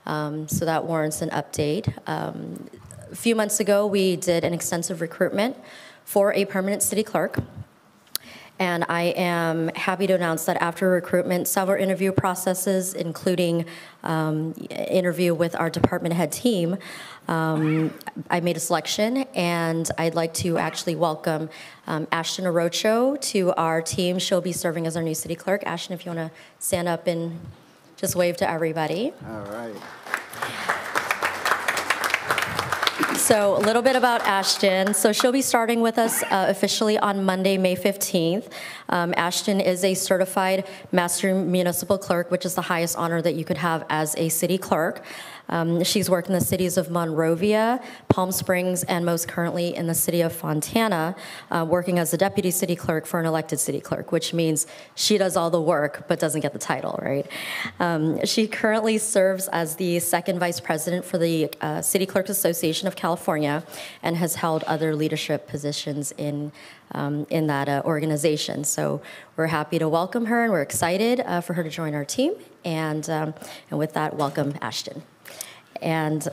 and so that warrants an update. A few months ago, we did an extensive recruitment for a permanent city clerk. And I am happy to announce that after recruitment, several interview processes, including interview with our department head team, I made a selection, and I'd like to actually welcome Ashton Orocho to our team. She'll be serving as our new city clerk. Ashton, if you want to stand up and just wave to everybody. All right. So a little bit about Ashton. So she'll be starting with us officially on Monday, May 15th. Ashton is a certified master municipal clerk, which is the highest honor that you could have as a city clerk. She's worked in the cities of Monrovia, Palm Springs, and most currently in the city of Fontana, working as the deputy city clerk for an elected city clerk, which means she does all the work but doesn't get the title, right? She currently serves as the second vice president for the City Clerks Association of California and has held other leadership positions in that organization. So we're happy to welcome her, and we're excited for her to join our team. And with that, welcome, Ashton. And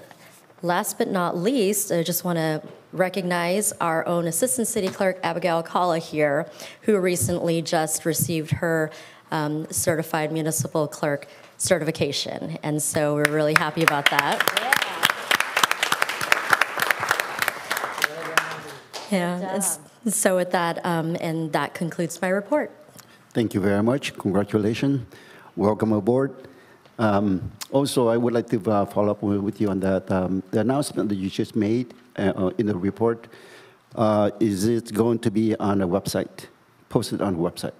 last but not least, I just want to recognize our own Assistant City Clerk, Abigail Kala here, who recently just received her Certified Municipal Clerk certification. And so we're really happy about that. Yeah. So with that, and that concludes my report. Thank you very much. Congratulations. Welcome aboard. Also, I would like to follow up with you on that. The announcement that you just made in the report, is it going to be on a website, posted on a website?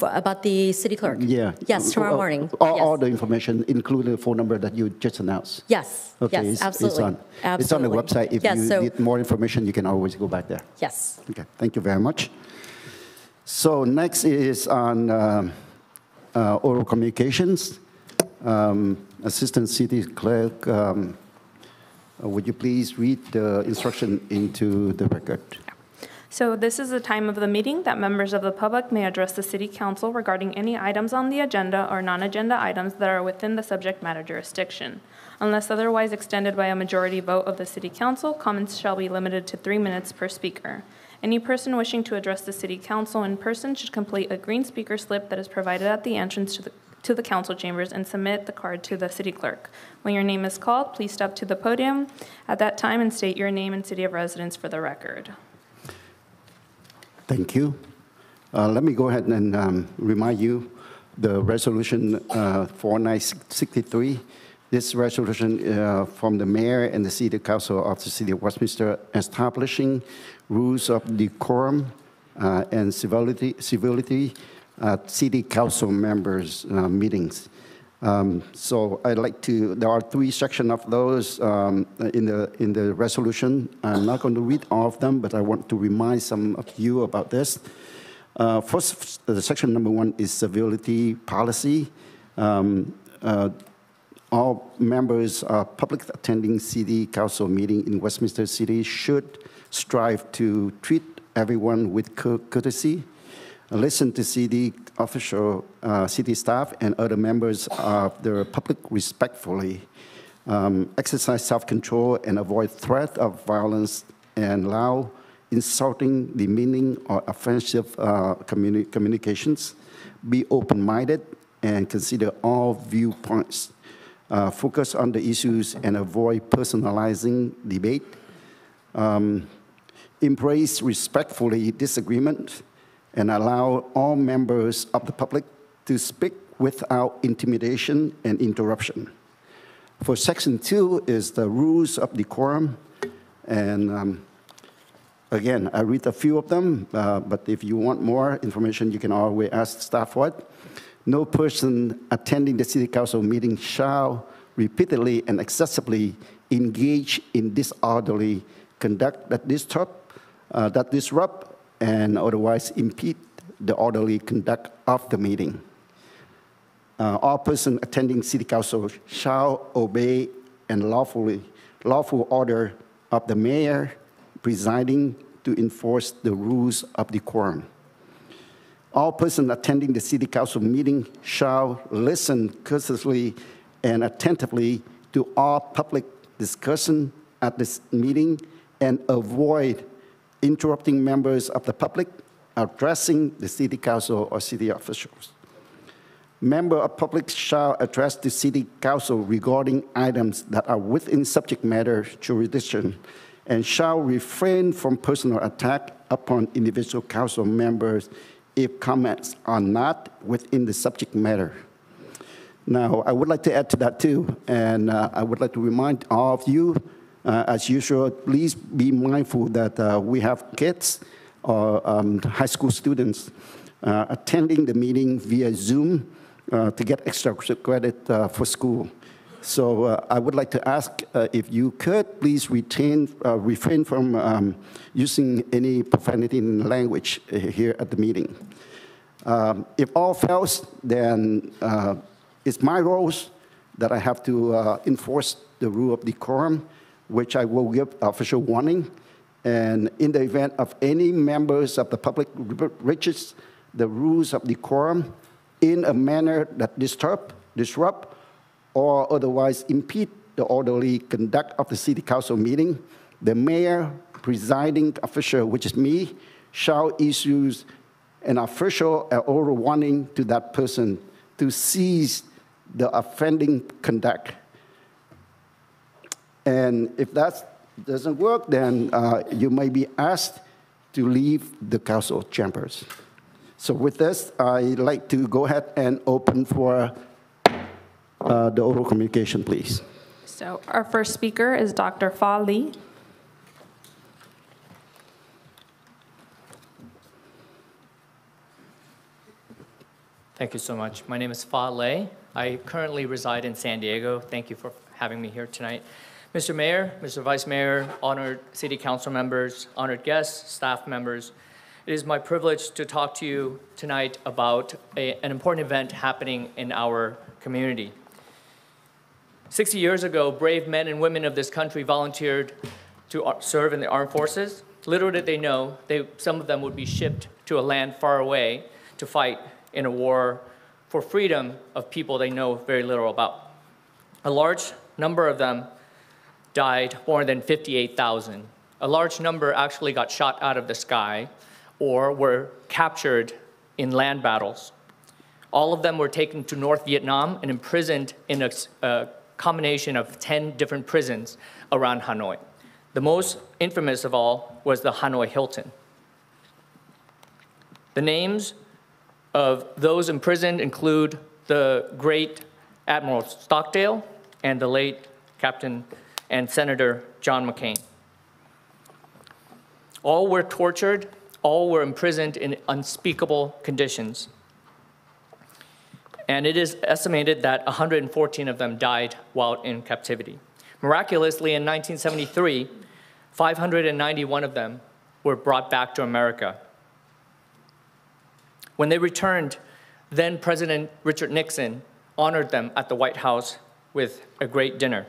About the city clerk? Yeah. Yes, tomorrow morning. All the information, including the phone number that you just announced? Yes. Okay, yes, absolutely. It's on the website. If you need more information, you can always go back there. Yes. Okay, thank you very much. So next is on oral communications. Assistant City Clerk, would you please read the instruction into the record? So this is the time of the meeting that members of the public may address the City Council regarding any items on the agenda or non-agenda items that are within the subject matter jurisdiction. Unless otherwise extended by a majority vote of the City Council, comments shall be limited to 3 minutes per speaker. Any person wishing to address the City Council in person should complete a green speaker slip that is provided at the entrance to the council chambers and submit the card to the city clerk. When your name is called, please step to the podium at that time and state your name and city of residence for the record. Thank you. Let me go ahead and remind you the resolution 4963. This resolution from the mayor and the city council of the city of Westminster establishing rules of decorum and civility at city council members' meetings. So I'd like to, there are 3 sections of those in the resolution. I'm not going to read all of them, but I want to remind some of you about this. First, section number 1 is civility policy. All members of public attending city council meeting in Westminster City should strive to treat everyone with courtesy, listen to city official, city staff, and other members of the public respectfully, exercise self-control and avoid threat of violence, and allow insulting, demeaning, or offensive communications, be open-minded, and consider all viewpoints, focus on the issues and avoid personalizing debate, embrace respectfully disagreement, and allow all members of the public to speak without intimidation and interruption. For section 2 is the rules of decorum, and again, I read a few of them, but if you want more information, you can always ask staff what. No person attending the city council meeting shall repeatedly and excessively engage in disorderly conduct that disrupt and otherwise impede the orderly conduct of the meeting. All persons attending city council shall obey and lawful order of the mayor presiding to enforce the rules of decorum. All persons attending the city council meeting shall listen courteously and attentively to all public discussion at this meeting and avoid interrupting members of the public addressing the City Council or city officials. Member of public shall address the City Council regarding items that are within subject matter jurisdiction and shall refrain from personal attack upon individual council members if comments are not within the subject matter. Now, I would like to add to that too, and I would like to remind all of you, as usual, please be mindful that we have kids or high school students attending the meeting via Zoom to get extra credit for school. So I would like to ask if you could please refrain from using any profanity in language here at the meeting. If all fails, then it's my roles that I have to enforce the rule of decorum, which I will give official warning. And in the event of any members of the public breaches the rules of decorum in a manner that disrupt, or otherwise impede the orderly conduct of the City Council meeting, the mayor, presiding official, which is me, shall issue an official oral warning to that person to cease the offending conduct. And if that doesn't work, then you may be asked to leave the council chambers. So with this, I'd like to go ahead and open for the oral communication, please. So our first speaker is Dr. Fa Lee. Thank you so much. My name is Fa Lei. I currently reside in San Diego. Thank you for having me here tonight. Mr. Mayor, Mr. Vice Mayor, honored City Council members, honored guests, staff members, it is my privilege to talk to you tonight about an important event happening in our community. 60 years ago, brave men and women of this country volunteered to serve in the armed forces. Little did they know, some of them would be shipped to a land far away to fight in a war for freedom of people they know very little about. A large number of them died, more than 58,000. A large number actually got shot out of the sky or were captured in land battles. All of them were taken to North Vietnam and imprisoned in a combination of 10 different prisons around Hanoi. The most infamous of all was the Hanoi Hilton. The names of those imprisoned include the great Admiral Stockdale and the late Captain and Senator John McCain. All were tortured, all were imprisoned in unspeakable conditions. And it is estimated that 114 of them died while in captivity. Miraculously, in 1973, 591 of them were brought back to America. When they returned, then President Richard Nixon honored them at the White House with a great dinner.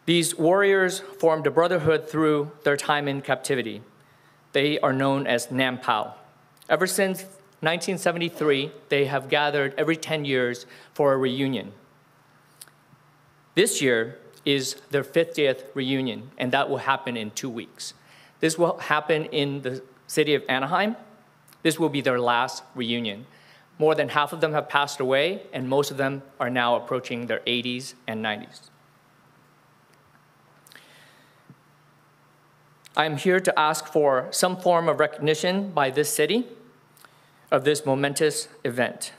These warriors formed a brotherhood through their time in captivity. They are known as Nam Pao. Ever since 1973, they have gathered every 10 years for a reunion. This year is their 50th reunion, and that will happen in 2 weeks. This will happen in the city of Anaheim. This will be their last reunion. More than half of them have passed away, and most of them are now approaching their 80s and 90s. I am here to ask for some form of recognition by this city of this momentous event.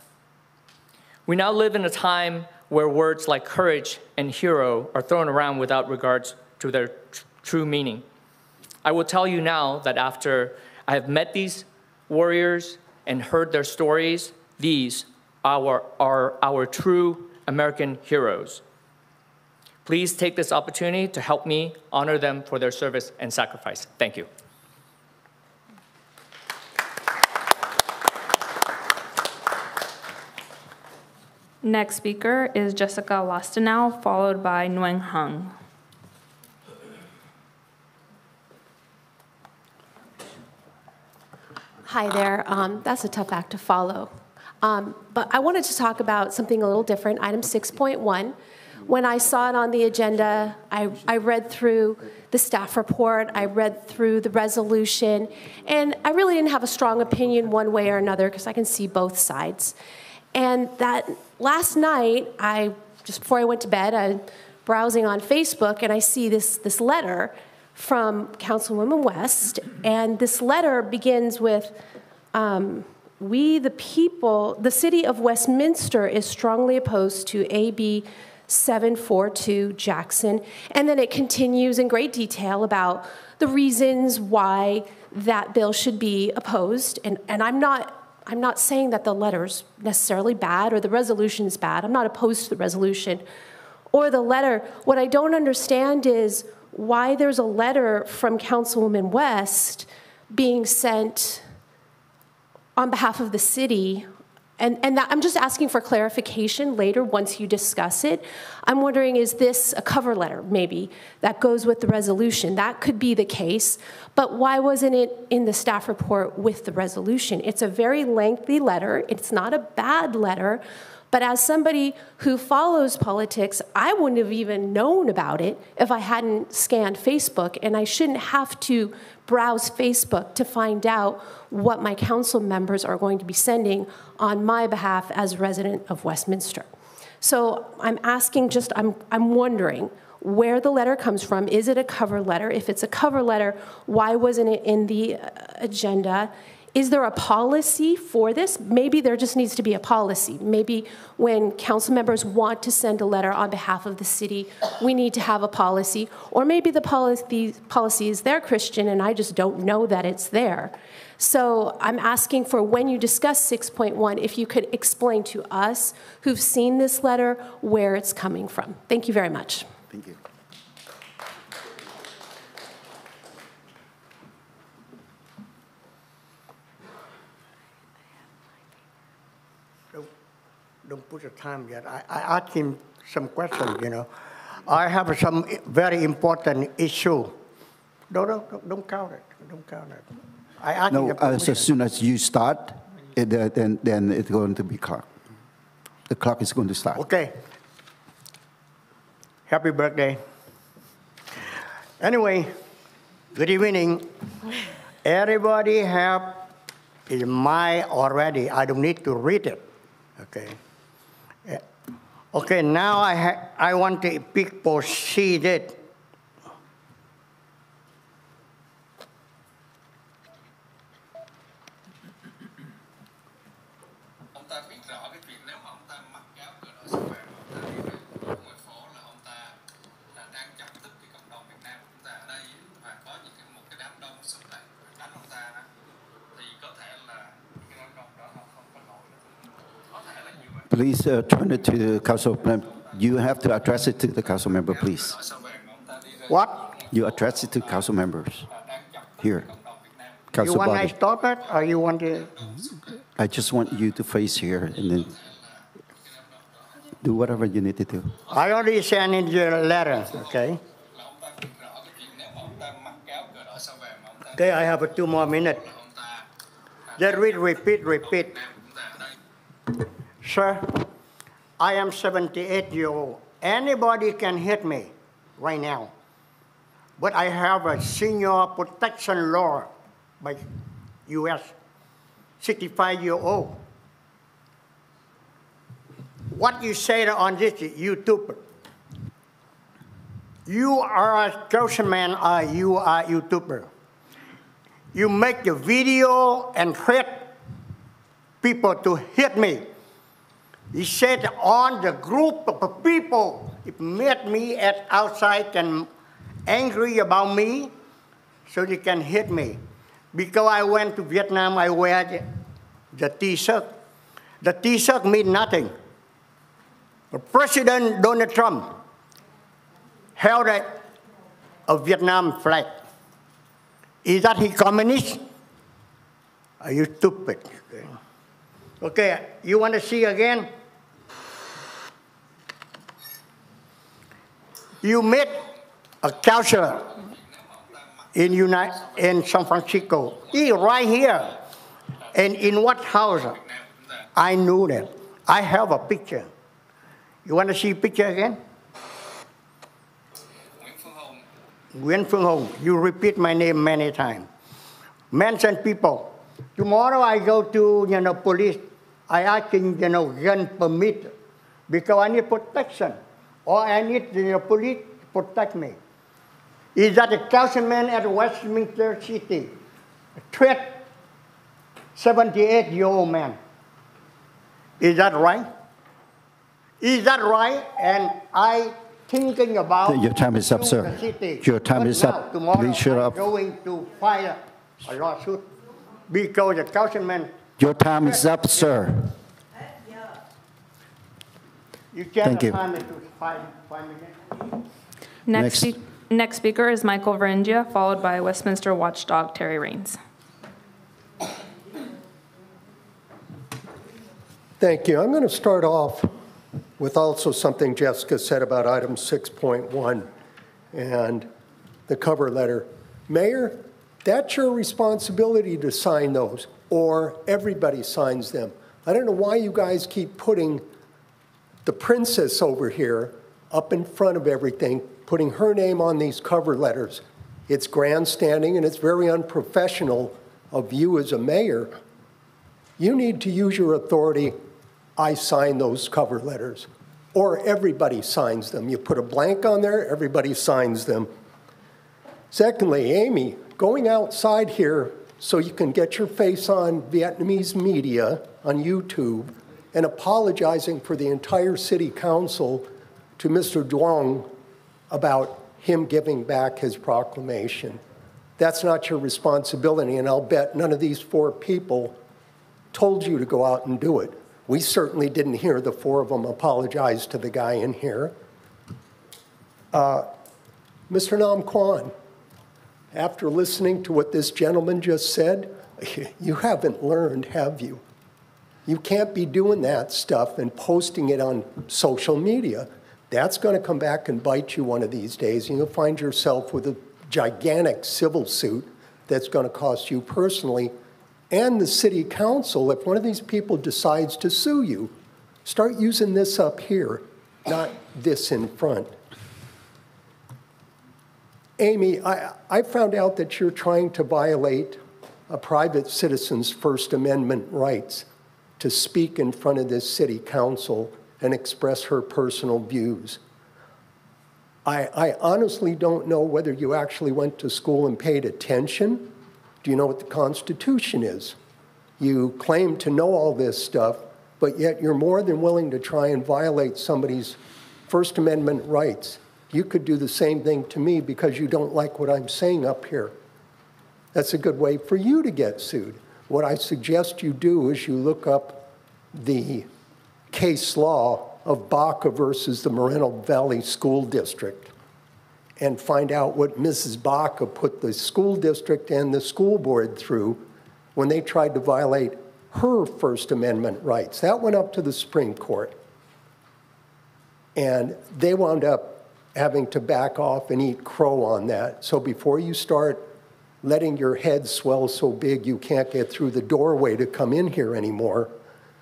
We now live in a time where words like courage and hero are thrown around without regards to their true meaning. I will tell you now that after I have met these warriors and heard their stories, these are our true American heroes. Please take this opportunity to help me honor them for their service and sacrifice. Thank you. Next speaker is Jessica Lostenow, followed by Nguyen Hung. Hi there. That's a tough act to follow. But I wanted to talk about something a little different, item 6.1. When I saw it on the agenda, I read through the staff report, I read through the resolution, and I really didn't have a strong opinion one way or another because I can see both sides. And that last night, just before I went to bed, I was browsing on Facebook, and I see this letter from Councilwoman West, and this letter begins with, we the people, the city of Westminster is strongly opposed to AB 742 Jackson, and then it continues in great detail about the reasons why that bill should be opposed, and I'm not saying that the letter's necessarily bad or the resolution's bad. I'm not opposed to the resolution or the letter. What I don't understand is why there's a letter from Councilwoman West being sent on behalf of the city. And that, I'm just asking for clarification later once you discuss it. I'm wondering, is this a cover letter, maybe, that goes with the resolution? That could be the case, but why wasn't it in the staff report with the resolution? It's a very lengthy letter. It's not a bad letter, but as somebody who follows politics, I wouldn't have even known about it if I hadn't scanned Facebook, and I shouldn't have to browse Facebook to find out what my council members are going to be sending on my behalf as a resident of Westminster. So I'm asking, I'm wondering where the letter comes from. Is it a cover letter? If it's a cover letter, why wasn't it in the agenda? Is there a policy for this? Maybe there just needs to be a policy. Maybe when council members want to send a letter on behalf of the city, we need to have a policy. Or maybe the policy is there, Christian, and I just don't know that it's there. So I'm asking for, when you discuss 6.1, if you could explain to us who've seen this letter where it's coming from. Thank you very much. Thank you. Don't put the time yet. I asked him some questions, you know. I have some very important issue. Don't count it. Don't count it. I asked him as soon as you start, then it's going to be clock. The clock is going to start. Okay. Happy birthday. Anyway, good evening. Everybody have in mind already. I don't need to read it. Okay. Okay, now I want to proceed it. Please turn it to the council. You have to address it to the council member, please. What? You address it to council members. Here. Council You want body. I stop it, or you want to? I just want you to face here and then do whatever you need to do. I already sent in your letter, okay? Okay, I have 2 more minutes. Just repeat. Sir, I am 78 years old. Anybody can hit me right now. But I have a senior protection law by U.S., 65 years old. What you say on this YouTube, you are a councilman or you are a YouTuber. You make a video and threat people to hit me. He said on the group of people, it met me at outside and angry about me, so they can hit me. Because I went to Vietnam, I wear the T-shirt. The T-shirt means nothing. President Donald Trump held a Vietnam flag. Is that he communist? Are you stupid? Okay, you want to see again? You met a counselor in San Francisco. He right here. And in what house? I knew that. I have a picture. You want to see picture again? Nguyễn Phương Hùng. You repeat my name many times. Mention people. Tomorrow I go to, police. I asking, gun permit because I need protection or I need police to protect me. Is that a councilman at Westminster City threat 78-year-old man? Is that right? Is that right? And I thinking about your time is up, sir. Your time is up. Tomorrow Please shut up. I'm going to file a lawsuit because the councilman. Your time is up, sir. You can't Thank you. time it to 5 minutes. Next speaker is Michael Varengia, followed by Westminster watchdog Terry Raines. Thank you. I'm going to start off with also something Jessica said about item 6.1 and the cover letter. Mayor, that's your responsibility to sign those, or everybody signs them. I don't know why you guys keep putting the princess over here up in front of everything, putting her name on these cover letters. It's grandstanding and it's very unprofessional of you as a mayor. You need to use your authority. I sign those cover letters, or everybody signs them. You put a blank on there, everybody signs them. Secondly, Amy, going outside here so you can get your face on Vietnamese media on YouTube and apologizing for the entire city council to Mr. Duong about him giving back his proclamation. That's not your responsibility, and I'll bet none of these 4 people told you to go out and do it. We certainly didn't hear the 4 of them apologize to the guy in here. Mr. Nam Quan, after listening to what this gentleman just said, you haven't learned, have you? You can't be doing that stuff and posting it on social media. That's going to come back and bite you one of these days, and you'll find yourself with a gigantic civil suit that's going to cost you personally and the city council if one of these people decides to sue you. Start using this up here, not this in front. Amy, I found out that you're trying to violate a private citizen's First Amendment rights to speak in front of this city council and express her personal views. I honestly don't know whether you actually went to school and paid attention. Do you know what the Constitution is? You claim to know all this stuff, but yet you're more than willing to try and violate somebody's First Amendment rights. You could do the same thing to me because you don't like what I'm saying up here. That's a good way for you to get sued. What I suggest you do is you look up the case law of Baca versus the Moreno Valley School District and find out what Mrs. Baca put the school district and the school board through when they tried to violate her First Amendment rights. That went up to the Supreme Court. And they wound up having to back off and eat crow on that. So before you start letting your head swell so big you can't get through the doorway to come in here anymore,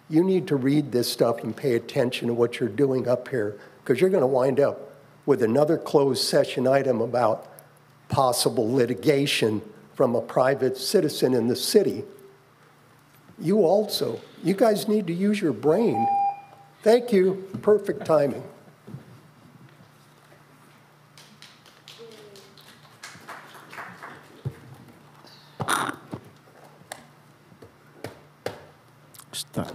you need to read this stuff and pay attention to what you're doing up here, because you're going to wind up with another closed session item about possible litigation from a private citizen in the city. You guys need to use your brain. Thank you. Perfect timing. Stop.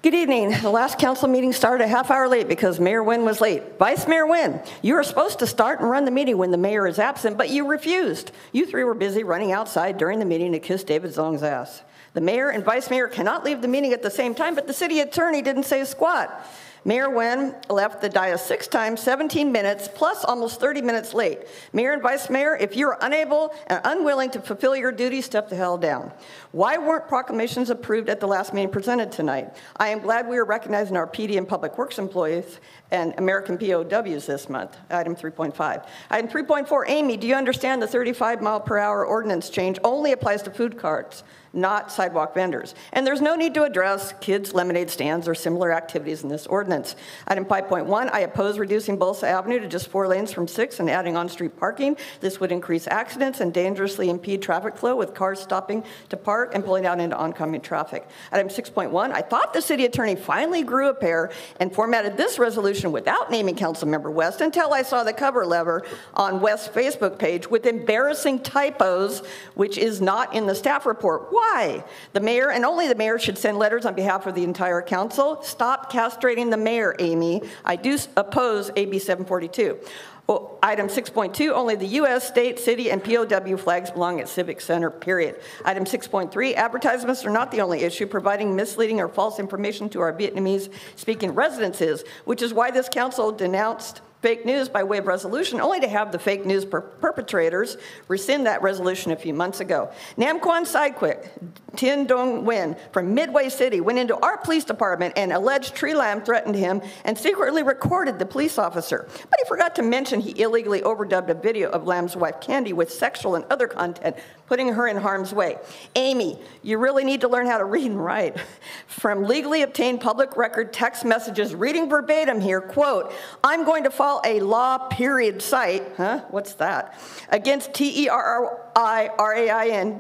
Good evening. The last council meeting started a half hour late because Mayor Nguyen was late. Vice Mayor Nguyen, you are supposed to start and run the meeting when the mayor is absent, but you refused. You 3 were busy running outside during the meeting to kiss David Zong's ass. The mayor and vice mayor cannot leave the meeting at the same time, but the city attorney didn't say squat. Mayor Nguyen left the dais 6 times, 17 minutes, plus almost 30 minutes late. Mayor and vice mayor, if you're unable and unwilling to fulfill your duties, step the hell down. Why weren't proclamations approved at the last meeting presented tonight? I am glad we are recognizing our PD and Public Works employees and American POWs this month. Item 3.5. Item 3.4, Amy, do you understand the 35-mile-per-hour ordinance change only applies to food carts, not sidewalk vendors. And there's no need to address kids' lemonade stands or similar activities in this ordinance. Item 5.1, I oppose reducing Bolsa Avenue to just 4 lanes from 6 and adding on-street parking. This would increase accidents and dangerously impede traffic flow with cars stopping to park and pulling out into oncoming traffic. Item 6.1, I thought the city attorney finally grew a pair and formatted this resolution without naming Councilmember West until I saw the cover letter on West's Facebook page with embarrassing typos, which is not in the staff report. Why? The mayor, and only the mayor, should send letters on behalf of the entire council. Stop castrating the mayor, Amy. I do oppose AB 742. Well, item 6.2, only the U.S., state, city, and POW flags belong at Civic Center, period. Item 6.3, advertisements are not the only issue. Providing misleading or false information to our Vietnamese-speaking residents is, which is why this council denounced fake news by way of resolution, only to have the fake news perpetrators rescind that resolution a few months ago. Nam Quan Sidequick, Tin Dong Nguyen from Midway City went into our police department and alleged Tree Lam threatened him and secretly recorded the police officer. But he forgot to mention he illegally overdubbed a video of Lam's wife Candy with sexual and other content, putting her in harm's way. Amy, you really need to learn how to read and write. From legally obtained public record text messages, reading verbatim here, quote, I'm going to file a law period cite, what's that, against Terrirain,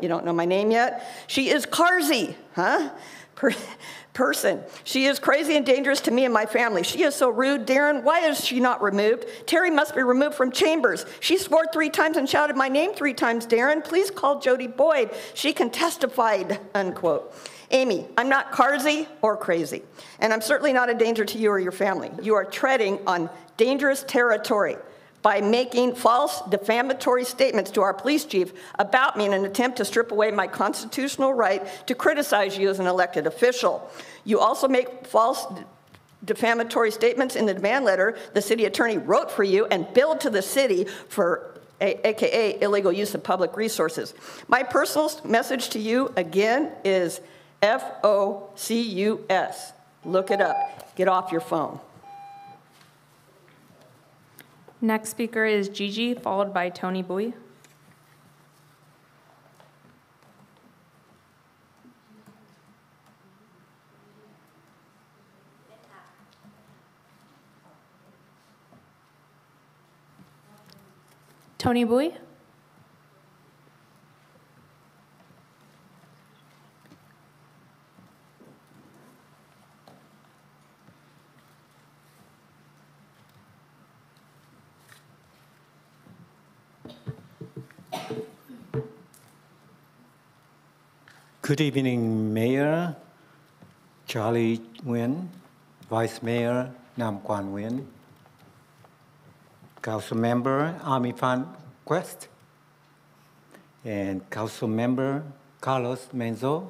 you don't know my name yet, she is Carzy, person. She is crazy and dangerous to me and my family. She is so rude. Darren, why is she not removed? Terry must be removed from chambers. She swore 3 times and shouted my name 3 times, Darren. Please call Jody Boyd. She can testify, unquote. Amy, I'm not Carzy or crazy, and I'm certainly not a danger to you or your family. You are treading on dangerous territory by making false defamatory statements to our police chief about me in an attempt to strip away my constitutional right to criticize you as an elected official. You also make false defamatory statements in the demand letter the city attorney wrote for you and billed to the city for AKA illegal use of public resources. My personal message to you, again, is FOCUS. Look it up. Get off your phone. Next speaker is Gigi, followed by Tony Bui. Tony Bui. Good evening, Mayor Charlie Nguyen, Vice Mayor Nam Quan Nguyen, Council Member Army Fan Quest, and Council Member Carlos Menzo,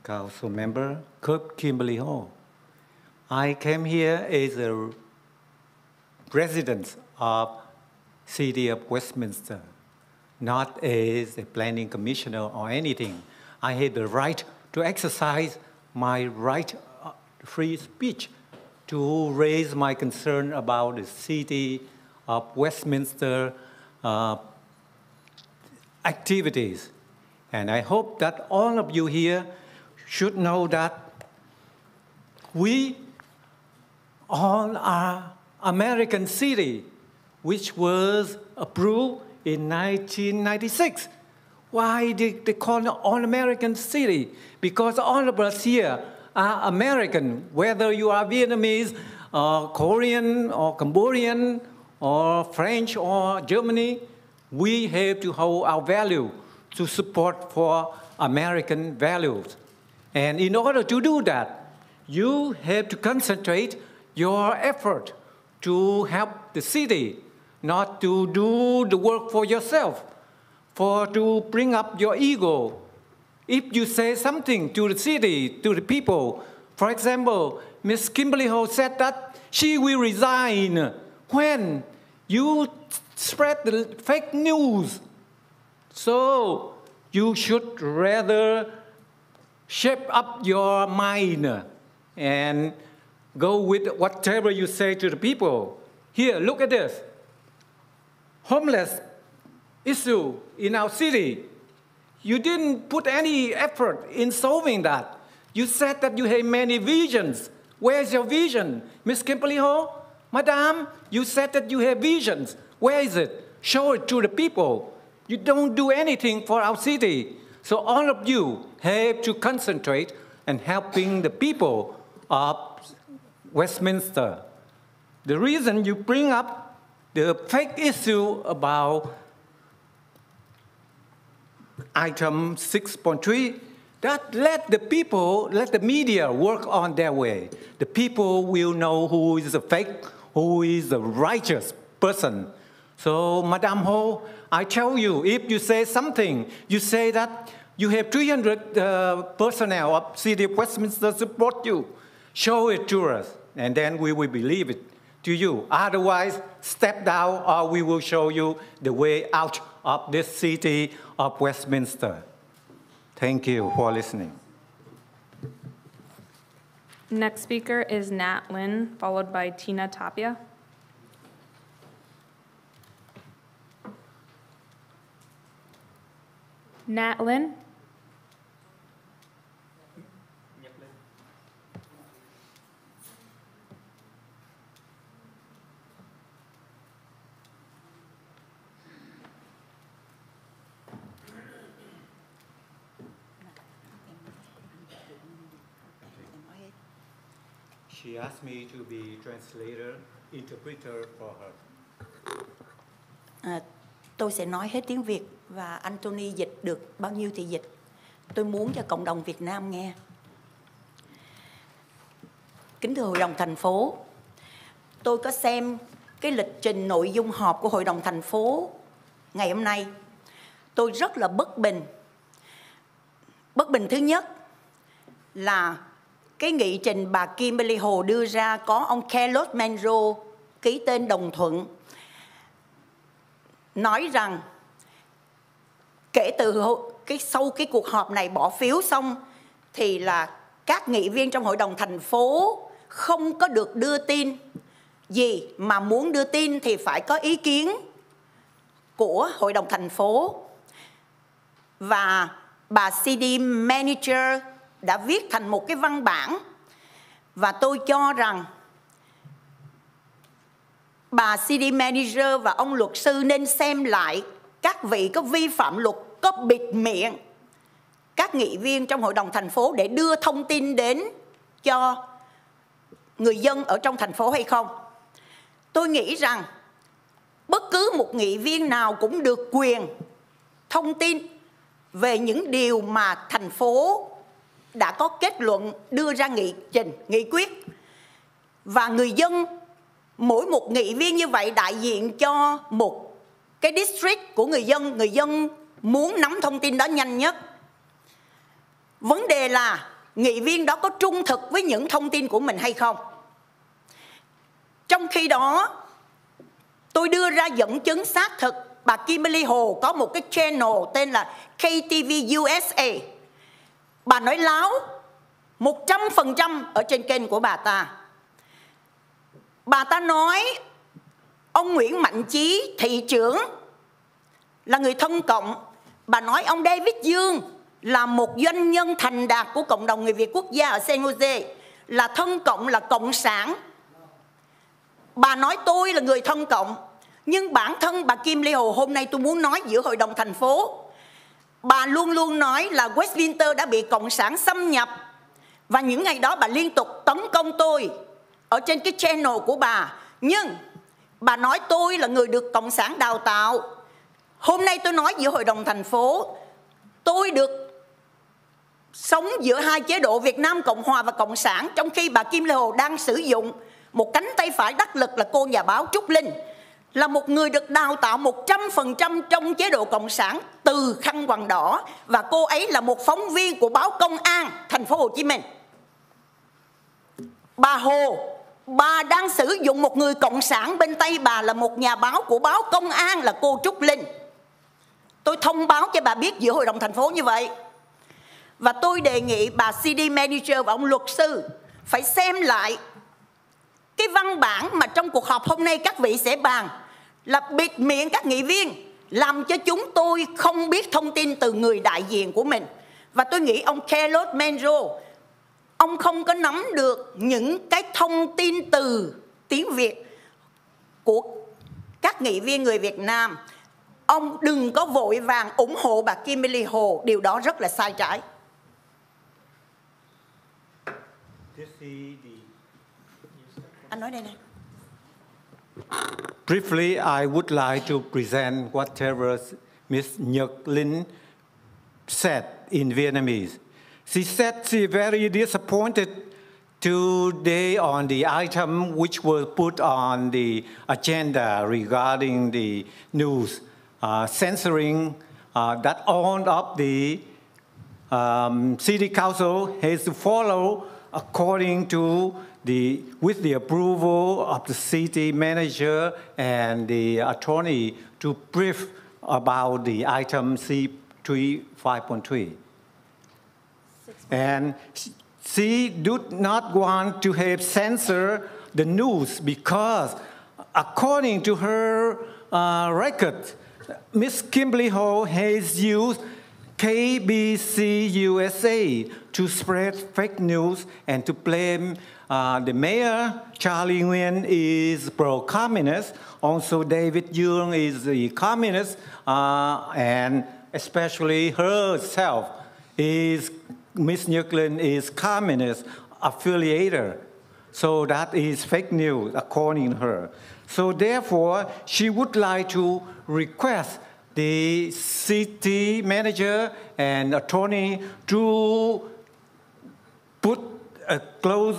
Council Member Kirk Kimberly Hall. I came here as a resident of City of Westminster, not as a planning commissioner or anything. I had the right to exercise my right free speech to raise my concern about the City of Westminster activities. And I hope that all of you here should know that we all are American city, which was approved in 1996. Why did they call it All-American City? Because all of us here are American, whether you are Vietnamese, or Korean, or Cambodian, or French, or Germany. We have to hold our value to support for American values. And in order to do that, you have to concentrate your effort to help the city, not to do the work for yourself, to bring up your ego. If you say something to the city, to the people, for example, Ms. Kimberly Ho said that she will resign when you spread the fake news. So you should rather shape up your mind and go with whatever you say to the people. Here, look at this. Homeless issue in our city. You didn't put any effort in solving that. You said that you have many visions. Where's your vision? Ms. Kimberly Ho? Madam, you said that you have visions. Where is it? Show it to the people. You don't do anything for our city. So all of you have to concentrate on helping the people of Westminster. The reason you bring up the fake issue about item 6.3, that let the media work on their way. The people will know who is a fake, who is a righteous person. So, Madam Ho, I tell you, if you say something, you say that you have 300 personnel of City of Westminster support you. Show it to us, and then we will believe it to you. Otherwise, step down, or we will show you the way out of this City of Westminster. Thank you for listening. Next speaker is Nat Lynn, followed by Tina Tapia. Nat Lynn. She asked me to be translator, interpreter for her. Tôi sẽ nói hết tiếng Việt và Anthony dịch được bao nhiêu thì dịch. Tôi muốn cho cộng đồng Việt Nam nghe. Kính thưa Hội đồng thành phố, tôi có xem cái lịch trình nội dung họp của Hội đồng thành phố ngày hôm nay. Tôi rất là bất bình. Bất bình thứ nhất là cái nghị trình bà Kimberly Hồ đưa ra có ông Carlos Manro ký tên đồng thuận, nói rằng kể từ sau cái cuộc họp này bỏ phiếu xong thì là các nghị viên trong Hội đồng thành phố không có được đưa tin gì, mà muốn đưa tin thì phải có ý kiến của Hội đồng thành phố. Và bà CD Manager đã viết thành một cái văn bản, và tôi cho rằng bà CD Manager và ông luật sư nên xem lại các vị có vi phạm luật, có bịt miệng các nghị viên trong Hội đồng thành phố để đưa thông tin đến cho người dân ở trong thành phố hay không. Tôi nghĩ rằng bất cứ một nghị viên nào cũng được quyền thông tin về những điều mà thành phố đã có kết luận đưa ra nghị quyết. Và người dân, mỗi một nghị viên như vậy đại diện cho một cái district của người dân muốn nắm thông tin đó nhanh nhất. Vấn đề là nghị viên đó có trung thực với những thông tin của mình hay không. Trong khi đó, tôi đưa ra dẫn chứng xác thực, bà Kimberly Hồ có một cái channel tên là KTV USA. Bà nói láo 100% ở trên kênh của bà ta. Bà ta nói ông Nguyễn Mạnh Chí, thị trưởng, là người thân cộng. Bà nói ông David Dương là một doanh nhân thành đạt của cộng đồng người Việt quốc gia ở San Jose, là thân cộng, là cộng sản. Bà nói tôi là người thân cộng. Nhưng bản thân bà Kim Lê Hồ hôm nay tôi muốn nói giữa Hội đồng thành phố, bà luôn luôn nói là Westminster đã bị cộng sản xâm nhập. Và những ngày đó bà liên tục tấn công tôi ở trên cái channel của bà. Nhưng bà nói tôi là người được cộng sản đào tạo. Hôm nay tôi nói giữa Hội đồng thành phố, tôi được sống giữa hai chế độ Việt Nam Cộng Hòa và Cộng sản, trong khi bà Kim Lê Hồ đang sử dụng một cánh tay phải đắc lực là cô nhà báo Trúc Linh, là một người được đào tạo 100% trong chế độ Cộng sản từ khăn quàng đỏ, và cô ấy là một phóng viên của báo Công an thành phố Hồ Chí Minh. Bà Hồ, bà đang sử dụng một người cộng sản bên tay bà là một nhà báo của báo Công an là cô Trúc Linh. Tôi thông báo cho bà biết giữa Hội đồng thành phố như vậy. Và tôi đề nghị bà CD Manager và ông luật sư phải xem lại cái văn bản mà trong cuộc họp hôm nay các vị sẽ bàn, là bịt miệng các nghị viên, làm cho chúng tôi không biết thông tin từ người đại diện của mình. Và tôi nghĩ ông Carlos Menro, ông không có nắm được những cái thông tin từ tiếng Việt của các nghị viên người Việt Nam. Ông đừng có vội vàng ủng hộ bà Kimberly Hồ, điều đó rất là sai trái. Anh nói đây này. Briefly, I would like to present whatever Ms. Nhật Linh said in Vietnamese. She said she very disappointed today on the item which was put on the agenda regarding the news, censoring that all of the city council has to follow according to with the approval of the city manager and the attorney to brief about the item C3 5.3. And she did not want to have censor the news because, according to her record, Ms. Kimberly Ho has used KBC USA to spread fake news and to blame the mayor, Charlie Nguyen, is pro-communist. Also, David Young is a communist, and especially herself is Ms. Nhật Linh is communist affiliator. So that is fake news, according to her. So therefore, she would like to request the city manager and attorney to put a close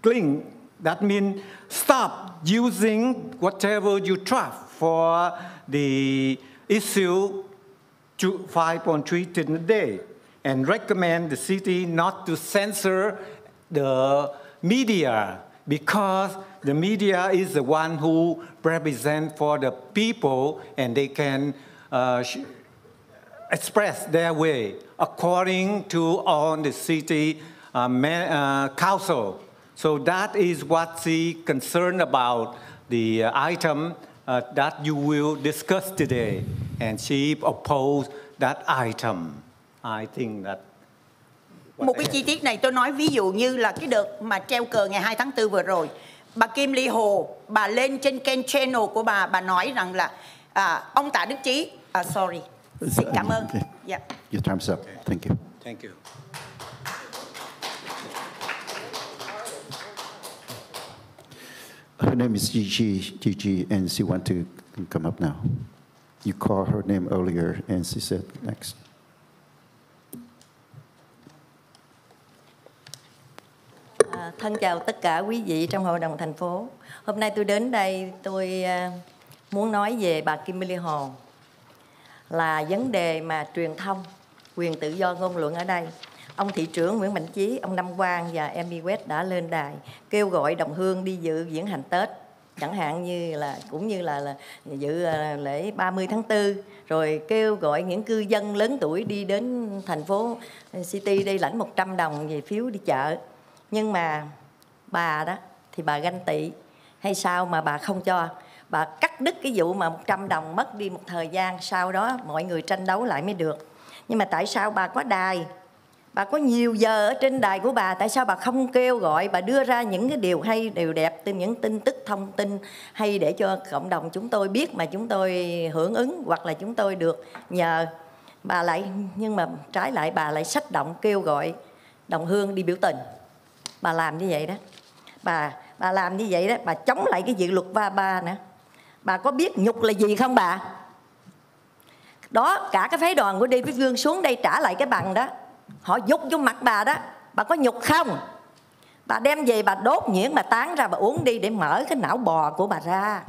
link. That means stop using whatever you draft for the issue 5.3 today, and recommend the city not to censor the media, because the media is the one who represent for the people, and they can express their way according to all the city council. So that is what she concerned about the item that you will discuss today, and she opposed that item. I think that. Một cái chi tiết này tôi nói ví dụ như là cái đợt mà treo cờ ngày 2 tháng 4 vừa rồi, bà Kim Ly Hồ, bà lên trên kênh channel của bà nói rằng là ông Tạ Đức Chí, sorry, xin cảm ơn. Yeah. Your time's up. Thank you. Thank you. Her name is Gigi, and she want to come up now. You called her name earlier, and she said next. Thân chào tất cả quý vị trong Hội đồng thành phố. Hôm nay tôi đến đây tôi muốn nói về bà Kimberly Hồ, là vấn đề mà truyền thông, quyền tự do ngôn luận ở đây. Ông thị trưởng Nguyễn Mạnh Chí, ông Nam Quang và Emmy West đã lên đài kêu gọi đồng hương đi dự diễn hành Tết, chẳng hạn như là cũng như là dự lễ 30 tháng 4, rồi kêu gọi những cư dân lớn tuổi đi đến thành phố City đi lãnh 100 đồng về phiếu đi chợ. Nhưng mà bà đó thì bà ganh tị hay sao mà bà không cho, bà cắt đứt cái vụ mà 100 đồng, mất đi một thời gian, sau đó mọi người tranh đấu lại mới được. Nhưng mà tại sao bà có đài, bà có nhiều giờ ở trên đài của bà, tại sao bà không kêu gọi, bà đưa ra những cái điều hay, điều đẹp, những tin tức thông tin hay để cho cộng đồng chúng tôi biết mà chúng tôi hưởng ứng, hoặc là chúng tôi được nhờ. Bà lại, nhưng mà trái lại bà lại xách động kêu gọi đồng hương đi biểu tình. Bà làm như vậy đó, bà làm như vậy đó, bà chống lại cái dự luật ba nữa. Bà có biết nhục là gì không bà? Đó, cả cái phái đoàn của David Vương xuống đây trả lại cái bằng đó, họ dục vô mặt bà đó, bà có nhục không? Bà đem về bà đốt nhuyễn, bà tán ra, bà uống đi để mở cái não bò của bà ra,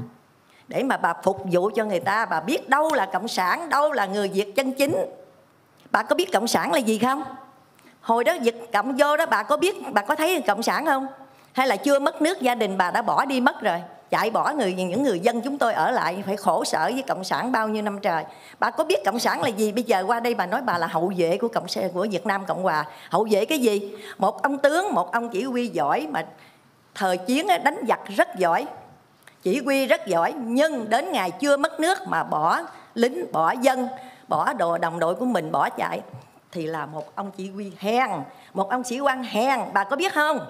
để mà bà phục vụ cho người ta. Bà biết đâu là cộng sản, đâu là người Việt chân chính. Bà có biết cộng sản là gì không? Hồi đó Việt Cộng vô đó, bà có biết, bà có thấy cộng sản không? Hay là chưa mất nước gia đình bà đã bỏ đi mất rồi, chạy bỏ những người dân chúng tôi ở lại phải khổ sở với cộng sản bao nhiêu năm trời. Bà có biết cộng sản là gì? Bây giờ qua đây bà nói bà là hậu vệ của cộng sản của Việt Nam Cộng Hòa. Hậu vệ cái gì? Một ông tướng, một ông chỉ huy giỏi, mà thời chiến đánh giặc rất giỏi, chỉ huy rất giỏi, nhưng đến ngày chưa mất nước mà bỏ lính, bỏ dân, bỏ đồng đội của mình bỏ chạy, thì là một ông chỉ huy hèn, một ông sĩ quan hèn, bà có biết không?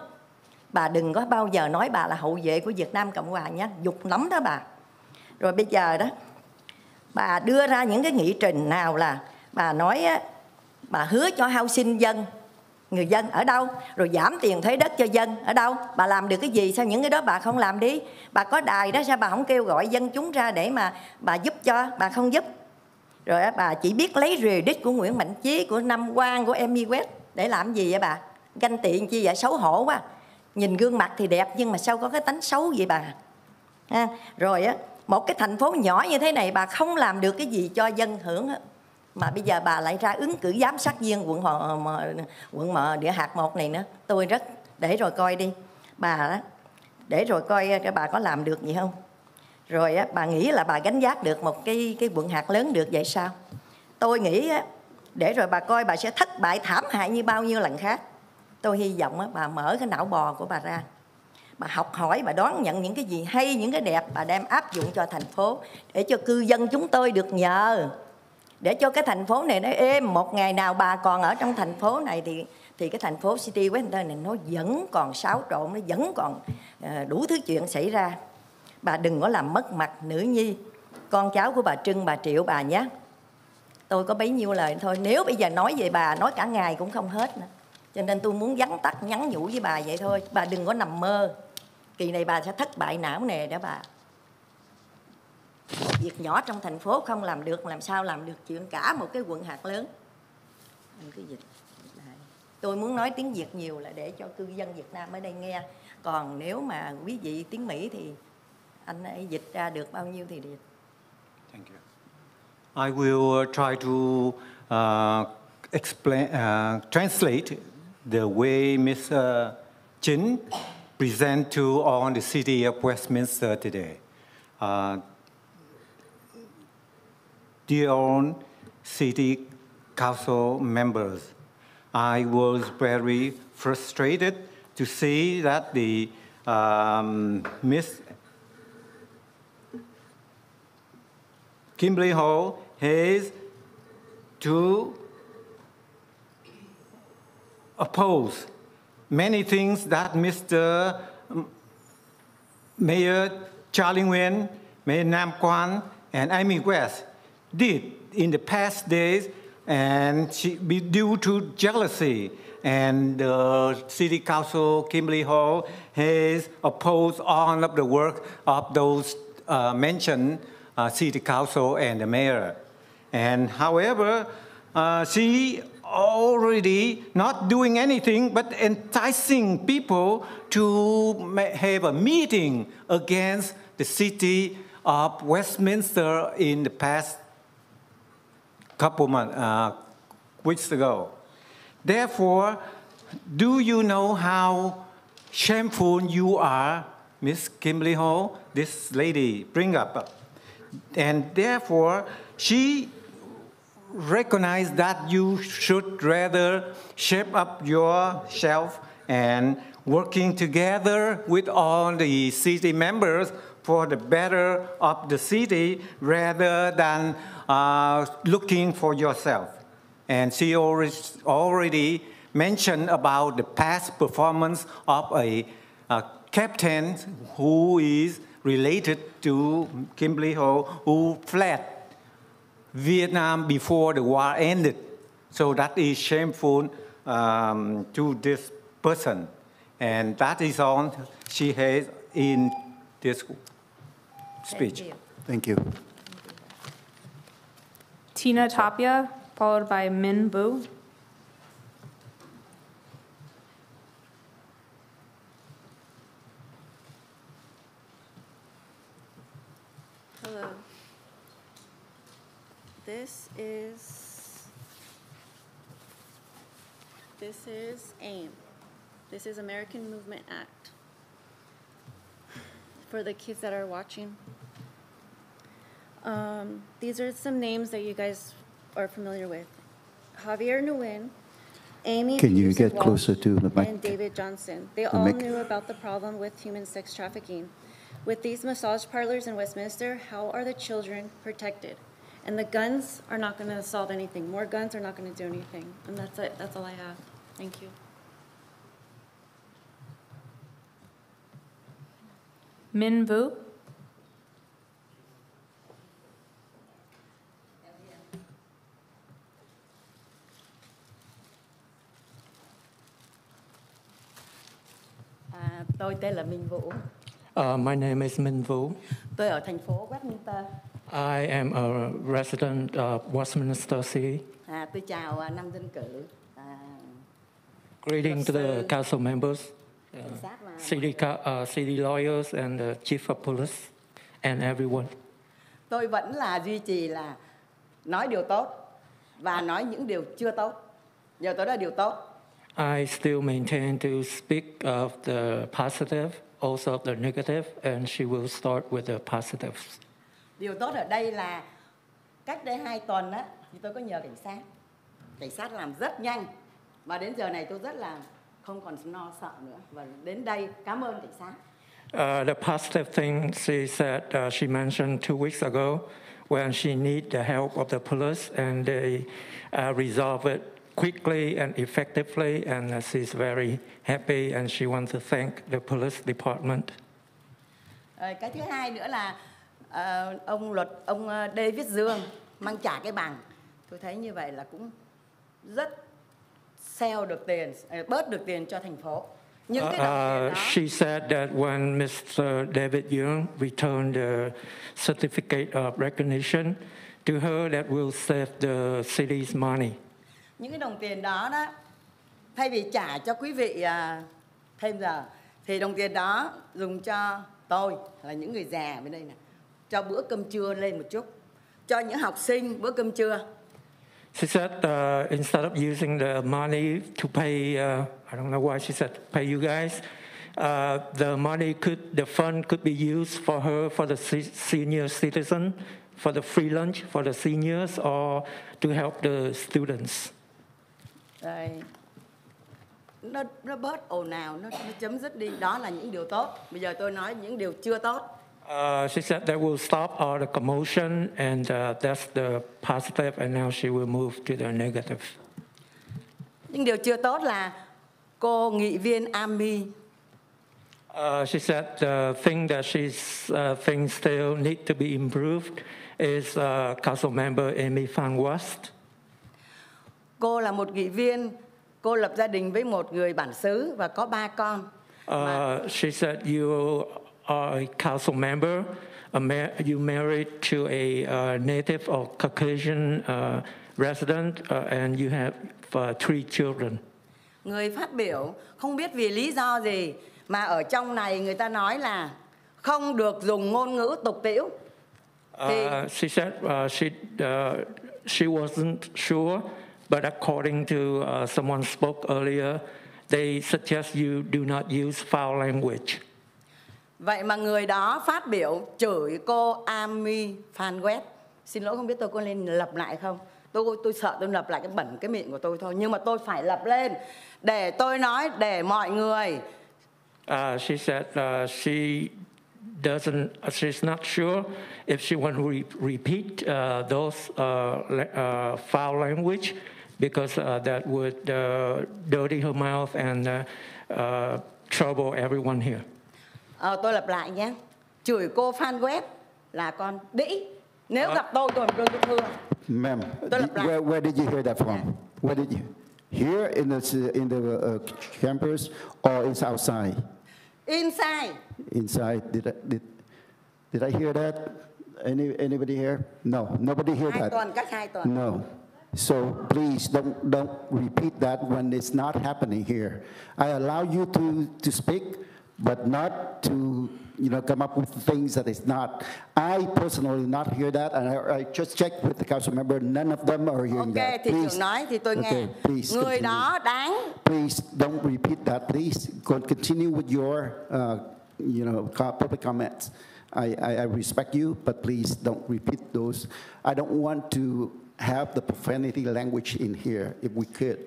Bà đừng có bao giờ nói bà là hậu vệ của Việt Nam Cộng Hòa nhé, dục lắm đó bà. Rồi bây giờ đó, bà đưa ra những cái nghị trình nào là bà nói á, bà hứa cho housing người dân ở đâu, rồi giảm tiền thuế đất cho dân ở đâu, bà làm được cái gì? Sao những cái đó bà không làm đi? Bà có đài đó, sao bà không kêu gọi dân chúng ra để mà bà giúp cho, bà không giúp? Rồi bà chỉ biết lấy credit của Nguyễn Mạnh Chí, của Nam Quang, của Emmy West để làm gì vậy bà? Ganh tiện chi vậy? Xấu hổ quá. Nhìn gương mặt thì đẹp nhưng mà sao có cái tánh xấu vậy bà? Rồi á, một cái thành phố nhỏ như thế này bà không làm được cái gì cho dân hưởng hết. Mà bây giờ bà lại ra ứng cử giám sát viên quận địa hạt 1 này nữa. Tôi rất để rồi coi đi bà đó, để rồi coi cái bà có làm được gì không. Rồi á, bà nghĩ là bà gánh vác được một cái quận hạt lớn được vậy sao? Tôi nghĩ á, để rồi bà coi bà sẽ thất bại thảm hại như bao nhiêu lần khác. Tôi hy vọng á, bà mở cái não bò của bà ra, bà học hỏi, bà đón nhận những cái gì hay, những cái đẹp, bà đem áp dụng cho thành phố để cho cư dân chúng tôi được nhờ, để cho cái thành phố này nó êm. Một ngày nào bà còn ở trong thành phố này thì cái thành phố City Westminster này nó vẫn còn xáo trộn, nó vẫn còn đủ thứ chuyện xảy ra. Bà đừng có làm mất mặt nữ nhi, con cháu của bà Trưng, bà Triệu bà nhé. Tôi có bấy nhiêu lời thôi, nếu bây giờ nói về bà nói cả ngày cũng không hết nữa. Cho nên tôi muốn vắn tắt nhắn nhủ với bà vậy thôi. Bà đừng có nằm mơ, kỳ này bà sẽ thất bại não nề đó bà. Việc nhỏ trong thành phố không làm được, làm sao làm được chuyện cả một cái quận hạt lớn. Cái dịch. Tôi muốn nói tiếng Việt nhiều là để cho cư dân Việt Nam ở đây nghe. Còn nếu mà quý vị tiếng Mỹ thì anh ấy dịch ra được bao nhiêu thì được. Thank you. I will try to explain, translate the way Mr. Chin present to all the city of Westminster today. Dear own city council members, I was very frustrated to see that the Miss Kimberly Hall has to oppose many things that Mr. Mayor Charlie Nguyen, Mayor Nam Quan, and Amy West did in the past days, and due to jealousy, and the City Council, Kimberly Hall, has opposed all of the work of those mentioned City Council and the Mayor. And however, she already not doing anything but enticing people to have a meeting against the city of Westminster in the past couple weeks ago. Therefore, do you know how shameful you are, Miss Kimberly Hall? This lady bring up. And therefore, she recognized that you should rather shape up yourself and working together with all the city members for the better of the city rather than looking for yourself. And she already mentioned about the past performance of a captain who is related to Kimberly Hall, who fled Vietnam before the war ended. So that is shameful to this person. And that is all she has in this speech. Thank you. Tina Tapia, followed by Min Bu. Hello. This is AIM. This is American Movement Act. For the kids that are watching. These are some names that you guys are familiar with. Javier Nguyen, Amy Can you get Walsh, closer to the mic? and David Johnson. They all knew about the problem with human sex trafficking. With these massage parlors in Westminster, how are the children protected? And the guns are not going to solve anything. More guns are not going to do anything. And that's it. That's all I have. Thank you. Min Vu. Tôi tên là Minh Vũ. My name is Minh Vu. Tôi ở thành phố Westminster. I am a resident of Westminster City. Tôi chào năm dân cử. Greeting to the council members, Cảnh sát và city lawyers, and the chief of police, and everyone. Tôi vẫn là duy trì là nói điều tốt và nói những điều chưa tốt. Giờ tôi nói điều tốt. I still maintain to speak of the positive, also of the negative, and she will start with the positives. Điều tốt ở đây là cách đây 2 tuần á, thì tôi có nhờ cảnh sát. Cảnh sát làm rất nhanh và đến giờ này tôi rất là không còn lo sợ nữa. Và đến đây cảm ơn cảnh sát. The positive thing she said, she mentioned 2 weeks ago when she needed the help of the police, and they resolve it quickly and effectively, and she's very happy, and she wants to thank the police department. Cái thứ hai nữa là ông David Dương mang trả cái bằng. Tôi thấy như vậy là cũng rất sell được tiền, bớt được tiền cho thành phố. Những cái đó. She said that when Mr. David Young returned the certificate of recognition to her, that will save the city's money. Những cái đồng tiền đó thay vì trả cho quý vị thêm giờ, thì đồng tiền đó dùng cho tôi là những người già bên đây này, cho bữa cơm trưa lên một chút, cho những học sinh bữa cơm trưa. She said instead of using the money to pay, I don't know why she said pay you guys, the fund could be used for her, for the senior citizen, for the free lunch for the seniors, or to help the students. Rồi, nó bớt ồn ào, nó chấm dứt đi. Đó là những điều tốt. Bây giờ tôi nói những điều chưa tốt. She said that will stop all the commotion, and that's the positive, and now she will move to the negative. Những điều chưa tốt là cô nghị viên Ami. She said the thing that she's thinks still need to be improved is council member Amy Van West. Cô là một nghị viên, cô lập gia đình với một người bản xứ và có 3 con. She said you are a council member, you married to a native or Caucasian resident, and you have 3 children. Người phát biểu không biết vì lý do gì mà ở trong này người ta nói là không được dùng ngôn ngữ tục tĩu. She said she wasn't sure, but according to someone spoke earlier, they suggest you do not use foul language. Vậy mà người đó phát biểu chửi cô Amy Van West. Xin lỗi, không biết tôi có nên lập lại không? Tôi sợ tôi lập lại cái bẩn cái miệng của tôi thôi. Nhưng mà tôi phải lập lên để tôi nói để mọi người. She said she's not sure if she want to repeat those foul language, because that would dirty her mouth and trouble everyone here. Tôi lặp lại nhé. Chửi cô Van West là con đĩ. Nếu gặp tôi tôi thưa. Ma'am, where did you hear that from? Where did you? Here in the campus, or is outside? Inside. Inside. Did I hear that? Anybody here? No, nobody hear that. Cách 2 tuần. No. So please don't repeat that when it's not happening here. I allow you to speak, but not to come up with things that is not. I personally not hear that, and I just checked with the council member. None of them are hearing that. Okay, thì trưởng nói thì tôi nghe. Please Người continue. đó đáng. Please don't repeat that. Please continue with your public comments. I respect you, but please don't repeat those. I don't want to have the profanity language in here. If we could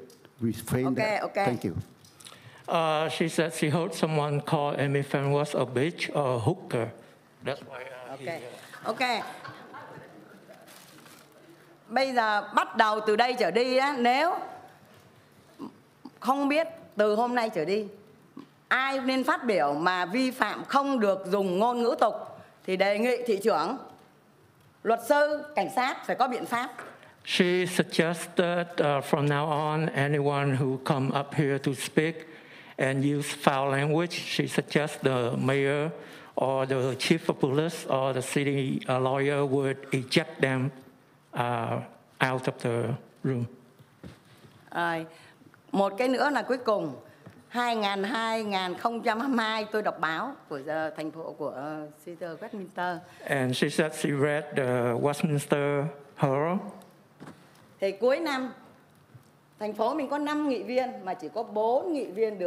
refrain that. Okay. Thank you. She said she heard someone call Amy Van West a bitch or a hooker. That's why. Okay. bây giờ bắt đầu từ đây trở đi á, nếu không biết từ hôm nay trở đi ai nên phát biểu mà vi phạm không được dùng ngôn ngữ tục thì đề nghị thị trưởng, luật sư, cảnh sát phải có biện pháp. She suggested from now on, anyone who come up here to speak and use foul language, she suggests the mayor or the chief of police or the city lawyer would eject them out of the room. Một cái nữa là cuối cùng, 2022 tôi đọc báo của thành phố của City Westminster. And she said she read the Westminster Herald. Thì cuối năm, thành phố mình có 5 nghị viên mà chỉ có 4 nghị viên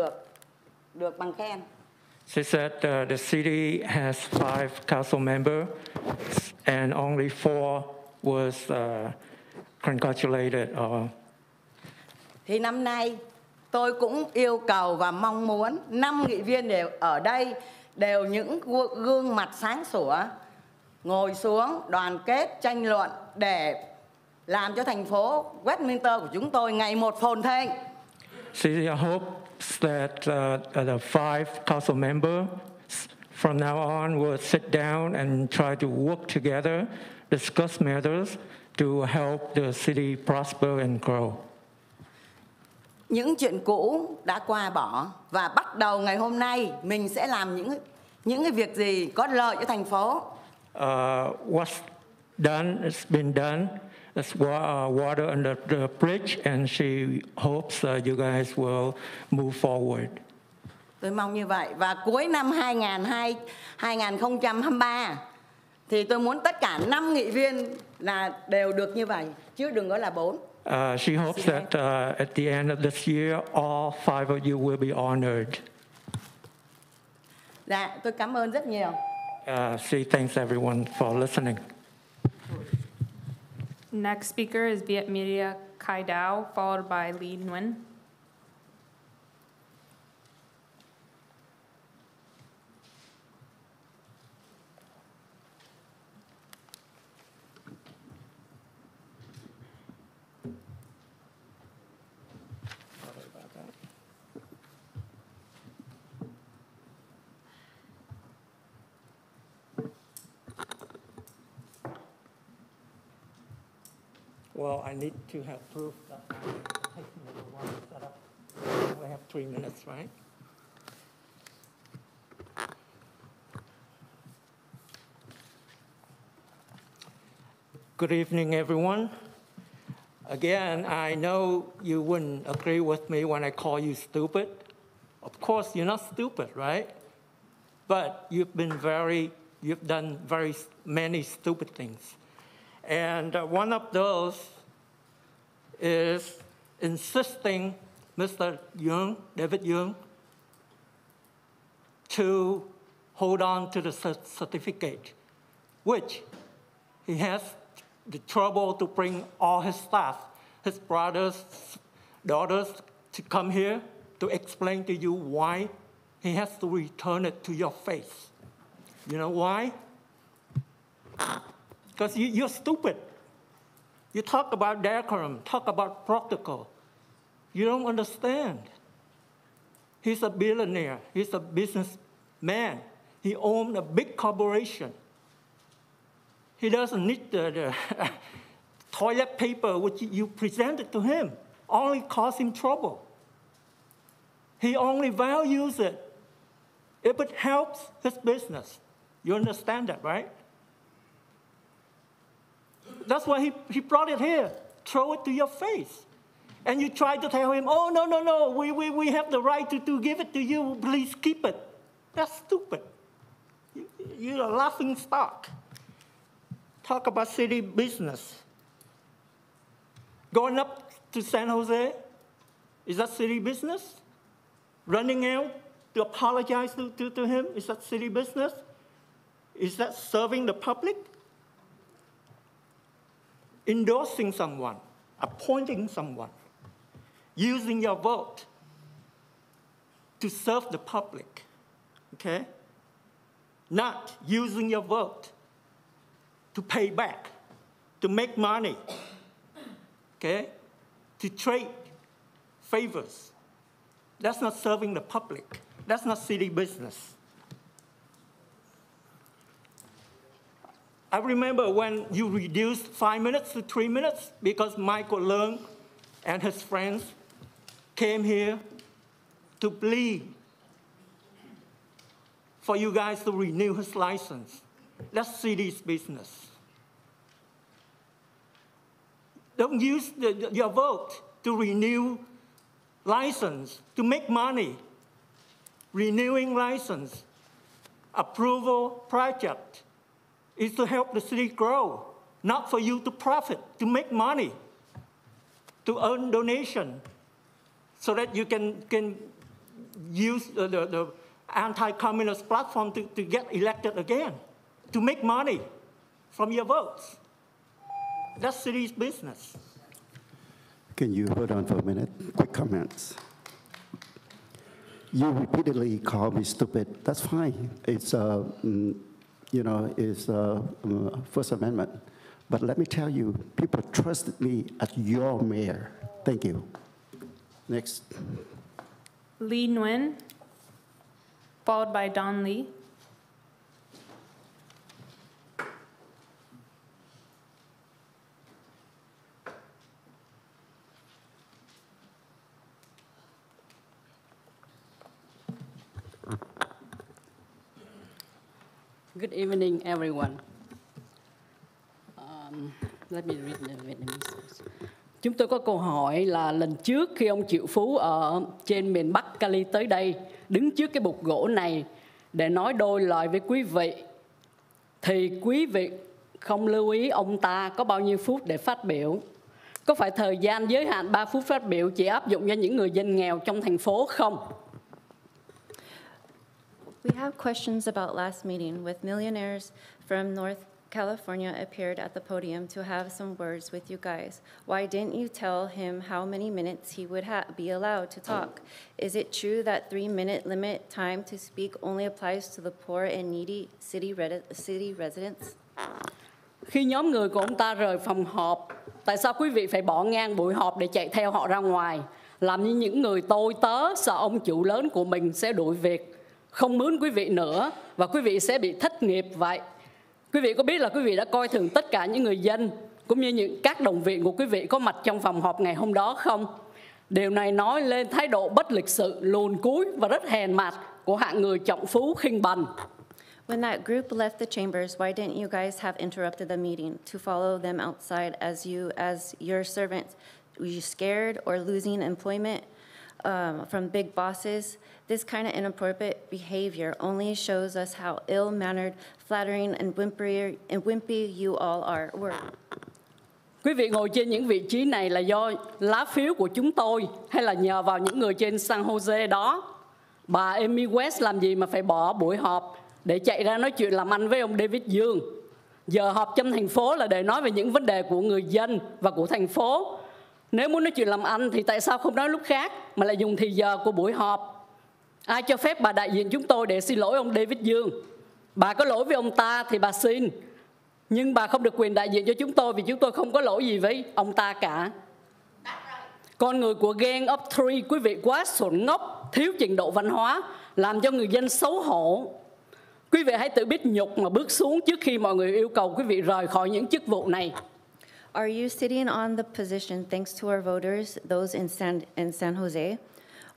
được bằng khen. She said the city has 5 council members and only 4 was congratulated. Thì năm nay tôi cũng yêu cầu và mong muốn 5 nghị viên đều ở đây đều những gương mặt sáng sủa, ngồi xuống đoàn kết tranh luận để làm cho thành phố Westminster của chúng tôi ngày một phồn thịnh. She hopes that the 5 council members from now on will sit down and try to work together, discuss matters to help the city prosper and grow. Những chuyện cũ đã qua bỏ và bắt đầu ngày hôm nay mình sẽ làm những cái việc gì có lợi cho thành phố. What's done has been done. It's water under the bridge, and she hopes you guys will move forward. Tôi mong như vậy. Và cuối năm 2023 thì tôi muốn tất cả 5 nghị viên là đều được như vậy, chứ đừng có là 4. She hopes that at the end of this year, all 5 of you will be honored. Dạ, tôi cảm ơn rất nhiều. She thanks everyone for listening. Next speaker is Viet Media Khai Dao, followed by Lee Nguyen. Well, I need to have proof that I'm taking the one set up. We have 3 minutes, right? Good evening, everyone. Again, I know you wouldn't agree with me when I call you stupid. Of course, you're not stupid, right? But you've done very many stupid things. And one of those is insisting Mr. Young, David Young, to hold on to the certificate, which he has the trouble to bring all his staff, his brothers, daughters, to come here to explain to you why he has to return it to your face. You know why? Because you're stupid. You talk about decorum, talk about protocol. You don't understand. He's a billionaire. He's a businessman. He owns a big corporation. He doesn't need the toilet paper which you presented to him. Only cause him trouble. He only values it if it helps his business. You understand that, right? That's why he brought it here. Throw it to your face. And you try to tell him, oh, no, we have the right to give it to you. Please keep it. That's stupid. You're a laughing stock. Talk about city business. Going up to San Jose, is that city business? Running out to apologize to him, is that city business? Is that serving the public? Endorsing someone, appointing someone, using your vote to serve the public, okay? Not using your vote to pay back, to make money, okay, to trade favors. That's not serving the public. That's not city business. I remember when you reduced 5 minutes to 3 minutes because Michael Leung and his friends came here to plead for you guys to renew his license. That's city's business. Don't use your vote to renew license, to make money. Renewing license, approval project is to help the city grow, not for you to profit, to make money, to earn donation, so that you can use the anti-communist platform to get elected again, to make money from your votes. That's city's business. Can you hold on for a minute? Quick comments. You repeatedly call me stupid. That's fine. It's it's First Amendment. But let me tell you, people trusted me as your mayor. Thank you. Next. Lee Nguyen, followed by Don Lee. Good evening, everyone. Let me read the Vietnamese. Chúng tôi có câu hỏi là lần trước khi ông Triệu Phú ở trên miền Bắc Cali tới đây, đứng trước cái bục gỗ này để nói đôi lời với quý vị, thì quý vị không lưu ý ông ta có bao nhiêu phút để phát biểu. Có phải thời gian giới hạn 3 phút phát biểu chỉ áp dụng cho những người dân nghèo trong thành phố không? We have questions about last meeting with millionaires from North California appeared at the podium to have some words with you guys. Why didn't you tell him how many minutes he would be allowed to talk? Is it true that 3-minute limit time to speak only applies to the poor and needy city residents? Khi nhóm người của ông ta rời phòng họp, tại sao quý vị phải bỏ ngang buổi họp để chạy theo họ ra ngoài, làm như những người tôi tớ sợ ông chủ lớn của mình sẽ đuổi việc, không mướn quý vị nữa và quý vị sẽ bị thất nghiệp vậy? Quý vị có biết là quý vị đã coi thường tất cả những người dân cũng như các đồng viện của quý vị có mặt trong phòng họp ngày hôm đó không? Điều này nói lên thái độ bất lịch sự, luồn cúi và rất hèn mặt của hạng người trọng phú khinh bần. When that group left the chambers, why didn't you guys have interrupted the meeting to follow them outside as your servants? Were you scared or losing employment from big bosses? This kind of inappropriate behavior only shows us how ill-mannered, flattering, and wimpy you all were. Quý vị ngồi trên những vị trí này là do lá phiếu của chúng tôi hay là nhờ vào những người trên San Jose đó? Bà Amy West làm gì mà phải bỏ buổi họp để chạy ra nói chuyện làm ăn với ông David Dương? Giờ họp trong thành phố là để nói về những vấn đề của người dân và của thành phố. Nếu muốn nói chuyện làm ăn thì tại sao không nói lúc khác mà lại dùng thì giờ của buổi họp? Ai cho phép bà đại diện chúng tôi để xin lỗi ông David Dương? Bà có lỗi với ông ta thì bà xin, nhưng bà không được quyền đại diện cho chúng tôi vì chúng tôi không có lỗi gì với ông ta cả. Con người của Gang of Three, quý vị quá xuẩn ngốc, thiếu trình độ văn hóa, làm cho người dân xấu hổ. Quý vị hãy tự biết nhục mà bước xuống trước khi mọi người yêu cầu quý vị rời khỏi những chức vụ này. Are you sitting on the position thanks to our voters, those in San Jose?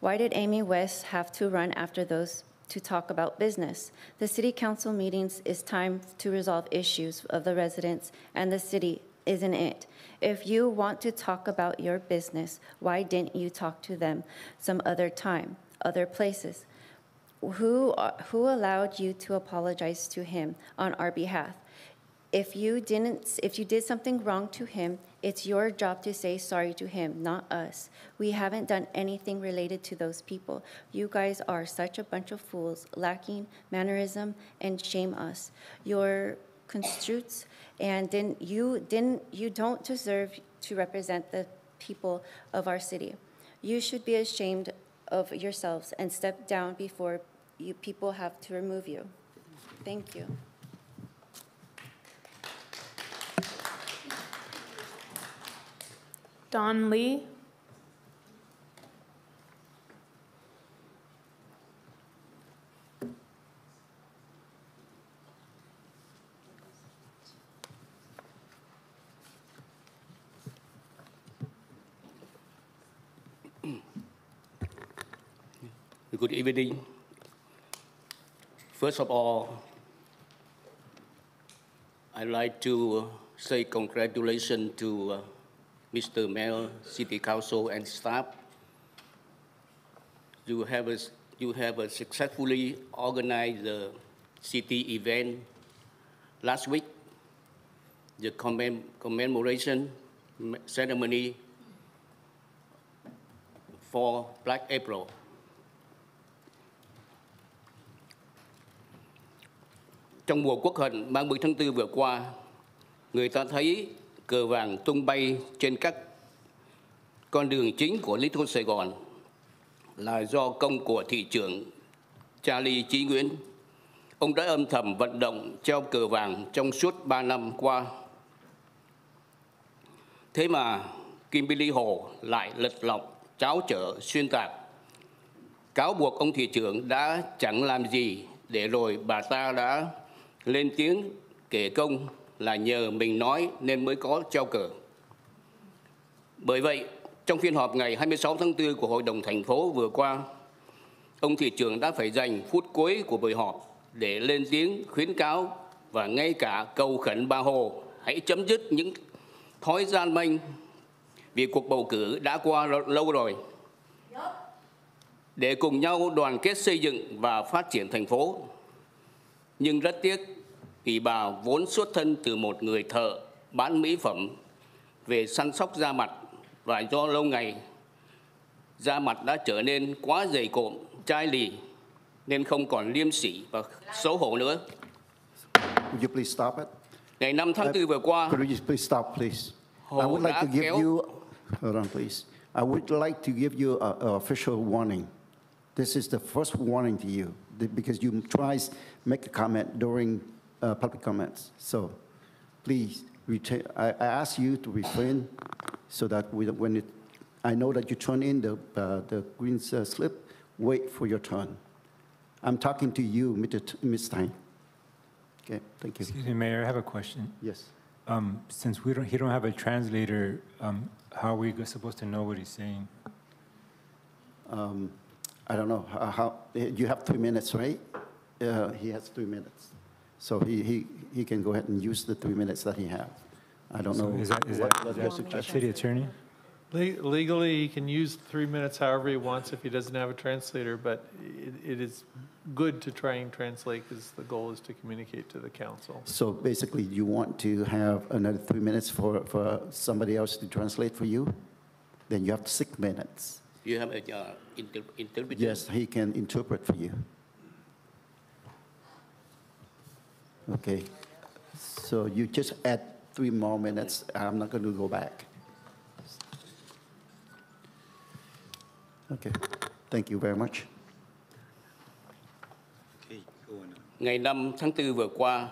Why did Amy West have to run after those to talk about business? The city council meetings is time to resolve issues of the residents and the city, isn't it? If you want to talk about your business, why didn't you talk to them some other time, other places? Who allowed you to apologize to him on our behalf? If you did something wrong to him, it's your job to say sorry to him, not us. We haven't done anything related to those people. You guys are such a bunch of fools, lacking mannerism, and shame us. You're constructs, and you don't deserve to represent the people of our city. You should be ashamed of yourselves and step down before people have to remove you. Thank you. Don Lee. Good evening. First of all, I'd like to say congratulations to Mr. Mayor, City Council, and staff. You have successfully organized the city event last week, the commemoration ceremony for Black April. Trong mùa Quốc hận 30 tháng 4 vừa qua, người ta thấy cờ vàng tung bay trên các con đường chính của Lý Thôn Sài Gòn là do công của thị trưởng Charlie Chí Nguyễn. Ông đã âm thầm vận động treo cờ vàng trong suốt 3 năm qua. Thế mà Kimberly Hồ lại lật lọng, tráo trở, xuyên tạc, cáo buộc ông thị trưởng đã chẳng làm gì, để rồi bà ta đã lên tiếng kể công là nhờ mình nói nên mới có treo cờ. Bởi vậy, trong phiên họp ngày 26 tháng 4 của Hội đồng thành phố vừa qua, ông thị trưởng đã phải dành phút cuối của buổi họp để lên tiếng khuyến cáo và ngay cả cầu khẩn bà Hồ hãy chấm dứt những thói gian manh, vì cuộc bầu cử đã qua lâu rồi, để cùng nhau đoàn kết xây dựng và phát triển thành phố. Nhưng rất tiếc vì bà vốn xuất thân từ một người thợ bán mỹ phẩm về săn sóc da mặt, và do lâu ngày da mặt đã trở nên quá dày cộm, chai lì nên không còn liêm sỉ và xấu hổ nữa. Would you please stop it? Ngày 5 tháng 4 vừa qua, could you please stop, please? I would like to give you, hold on, please. I would like to give you an official warning. This is the first warning to you because you try to make a comment during public comments. So, please, I ask you to refrain so that I know that you turn in the green slip, wait for your turn. I'm talking to you, Ms. Stein. Okay, thank you. Excuse me, Mayor, I have a question. Yes. Since he don't have a translator, how are we supposed to know what he's saying? I don't know how. You have 3 minutes, right? He has 3 minutes, so he can go ahead and use the 3 minutes that he has. I don't know. Is that your suggestion? City Attorney? Legally, he can use 3 minutes however he wants if he doesn't have a translator, but it is good to try and translate because the goal is to communicate to the council. So basically, you want to have another 3 minutes for somebody else to translate for you? Then you have 6 minutes. You have an interpreter? Yes, he can interpret for you. Okay. So you just add 3 more minutes. I'm not going to go back. Okay. Thank you very much. Ngày 5 tháng 4 vừa qua,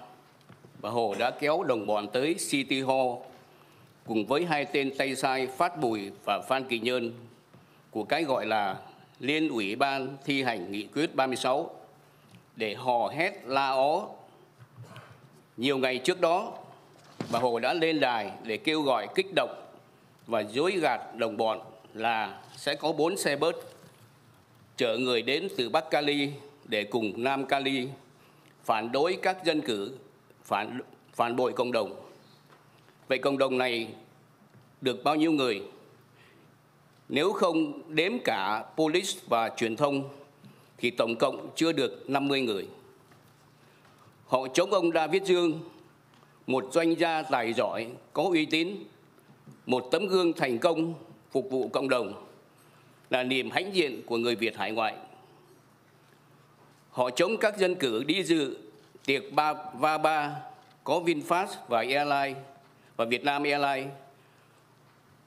bà Hồ đã kéo đồng bọn tới City Hall cùng với 2 tên tay sai Phát Bùi và Phan Kỳ Nhơn của cái gọi là Liên ủy ban thi hành nghị quyết 36 để hò hét la ó. Nhiều ngày trước đó, bà Hồ đã lên đài để kêu gọi kích động và dối gạt đồng bọn là sẽ có 4 xe bớt chở người đến từ Bắc Cali để cùng Nam Cali phản đối các dân cử, phản bội cộng đồng. Vậy cộng đồng này được bao nhiêu người? Nếu không đếm cả police và truyền thông thì tổng cộng chưa được 50 người. Họ chống ông David Dương, một doanh gia tài giỏi, có uy tín, một tấm gương thành công phục vụ cộng đồng, là niềm hãnh diện của người Việt hải ngoại. Họ chống các dân cử đi dự tiệc Va3 có VinFast và Airline và Vietnam Airlines,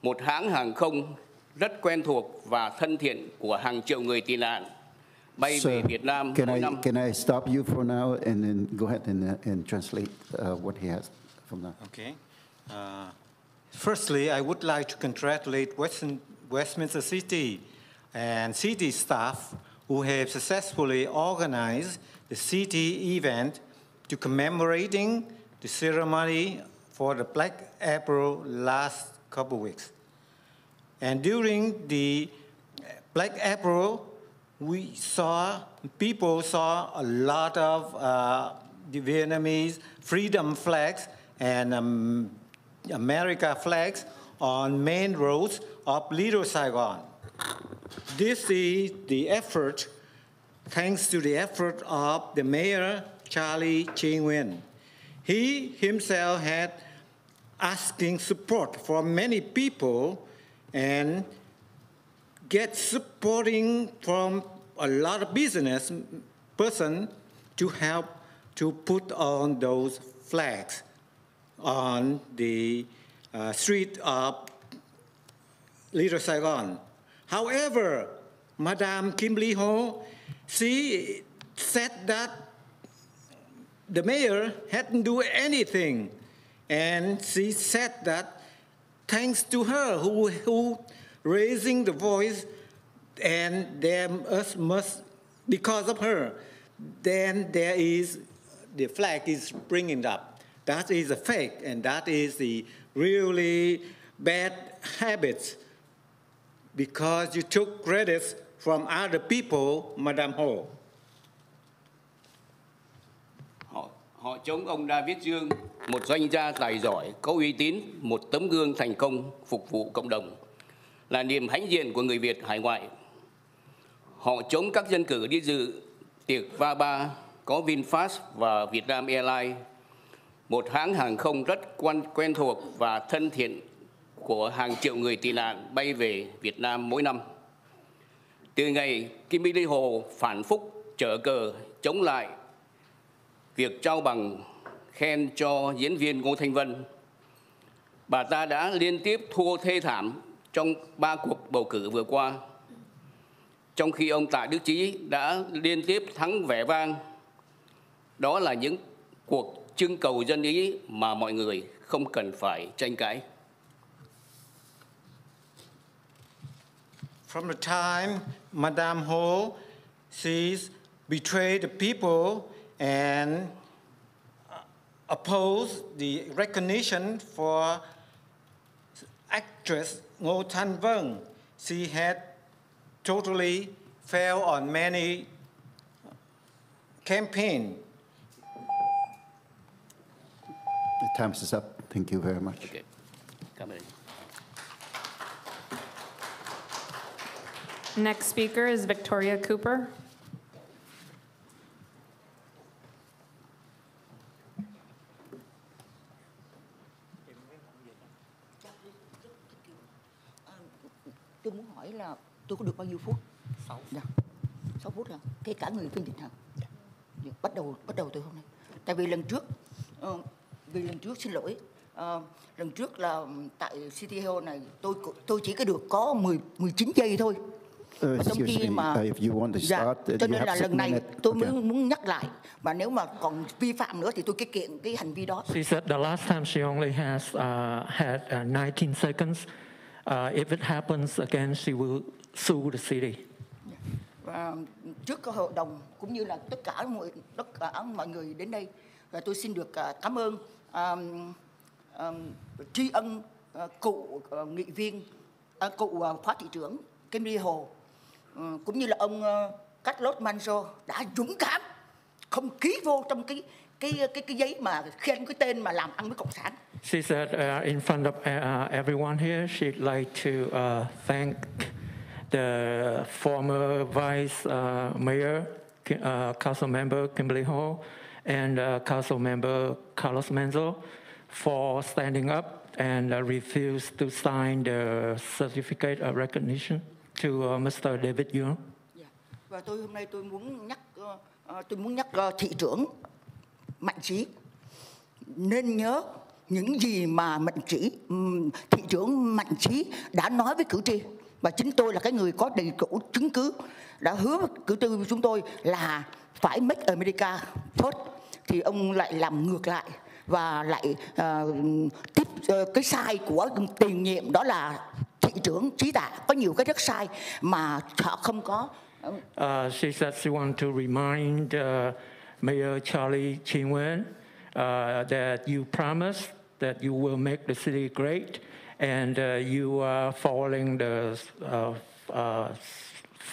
một hãng hàng không rất quen thuộc và thân thiện của hàng triệu người tị nạn bay về Việt Nam mỗi năm. Can I stop you for now and then go ahead and translate what he has from now? Okay. Firstly, I would like to congratulate Westminster City and city staff who have successfully organized the city event to commemorating the ceremony for the Black April last couple of weeks. And during the Black April, people saw a lot of the Vietnamese freedom flags and America flags on main roads of Little Saigon. This is the effort, thanks to the effort of the mayor, Charlie Ching Nguyen. He himself had asking support from many people and get supporting from a lot of business person to help to put on those flags on the street of Little Saigon. However, Madame Kim Lee Ho, she said that the mayor hadn't do anything, and she said that thanks to her who raising the voice, and there must because of her, then there is the flag is springing up. That is a fake, and that is the really bad habits because you took credits from other people, Madame Ho. Họ chống ông David Dương, một doanh gia tài giỏi, có uy tín, một tấm gương thành công phục vụ cộng đồng, là niềm hãnh diện của người Việt hải ngoại. Họ chống các dân cử đi dự tiệc Va3 có VinFast và Vietnam Airlines, một hãng hàng không rất quen thuộc và thân thiện của hàng triệu người tị nạn bay về Việt Nam mỗi năm. Từ ngày Kim Lee Hồ phản phúc chở cờ chống lại việc trao bằng khen cho diễn viên Ngô Thanh Vân, bà ta đã liên tiếp thua thê thảm trong 3 cuộc bầu cử vừa qua, trong khi ông Tạ Đức Chí đã liên tiếp thắng vẻ vang. Đó là những cuộc trưng cầu dân ý mà mọi người không cần phải tranh cãi. From the time Madame Ho, she's betrayed the people and opposed the recognition for actress Ngô Thanh Vân. She had totally failed on many campaigns. The time is up. Thank you very much. Okay. Cảm ơn. Next speaker is Victoria Cooper. Tôi muốn hỏi là tôi có được bao nhiêu phút? 6. Dạ. 6 phút hả? Kể cả người phiên dịch hả? Dạ. Bắt đầu từ hôm nay. Tại vì lần trước xin lỗi, lần trước là tại City Hall này tôi chỉ có 19 giây thôi. Trong khi mà cho nên là lần này tôi muốn nhắc lại, và nếu mà còn vi phạm nữa thì tôi kiện cái hành vi đó. She said the last time she only has had 19 seconds. If it happens again, she will sue the city. Và trước cái hội đồng cũng như là tất cả mọi người đến đây, và tôi xin được cảm ơn tri ân cựu nghị viên, cựu phó thị trưởng Kim Lee Hồ, cũng như là ông Carlos Manzo đã dũng cảm không ký vô trong cái giấy mà khen cái tên mà làm ăn với cộng sản. She said in front of everyone here, she'd like to thank the former vice mayor, council member Kimberly Ho, and council member Carlos Manzo for standing up and refused to sign the certificate of recognition to Mr. David Young. Và hôm nay tôi muốn nhắc thị trưởng Mạnh Trí nên nhớ những gì mà thị trưởng Mạnh Trí đã nói với cử tri, và chính tôi là cái người có đầy đủ chứng cứ đã hứa với cử tri chúng tôi là phải make America first, thì ông lại làm ngược lại và lại cái sai của tiền nhiệm đó là thị trưởng Trí Tạ, có nhiều cái rất sai mà họ không có. She said she wanted to remind Mayor Charlie Ching-wen that you promised that you will make the city great, and you are following the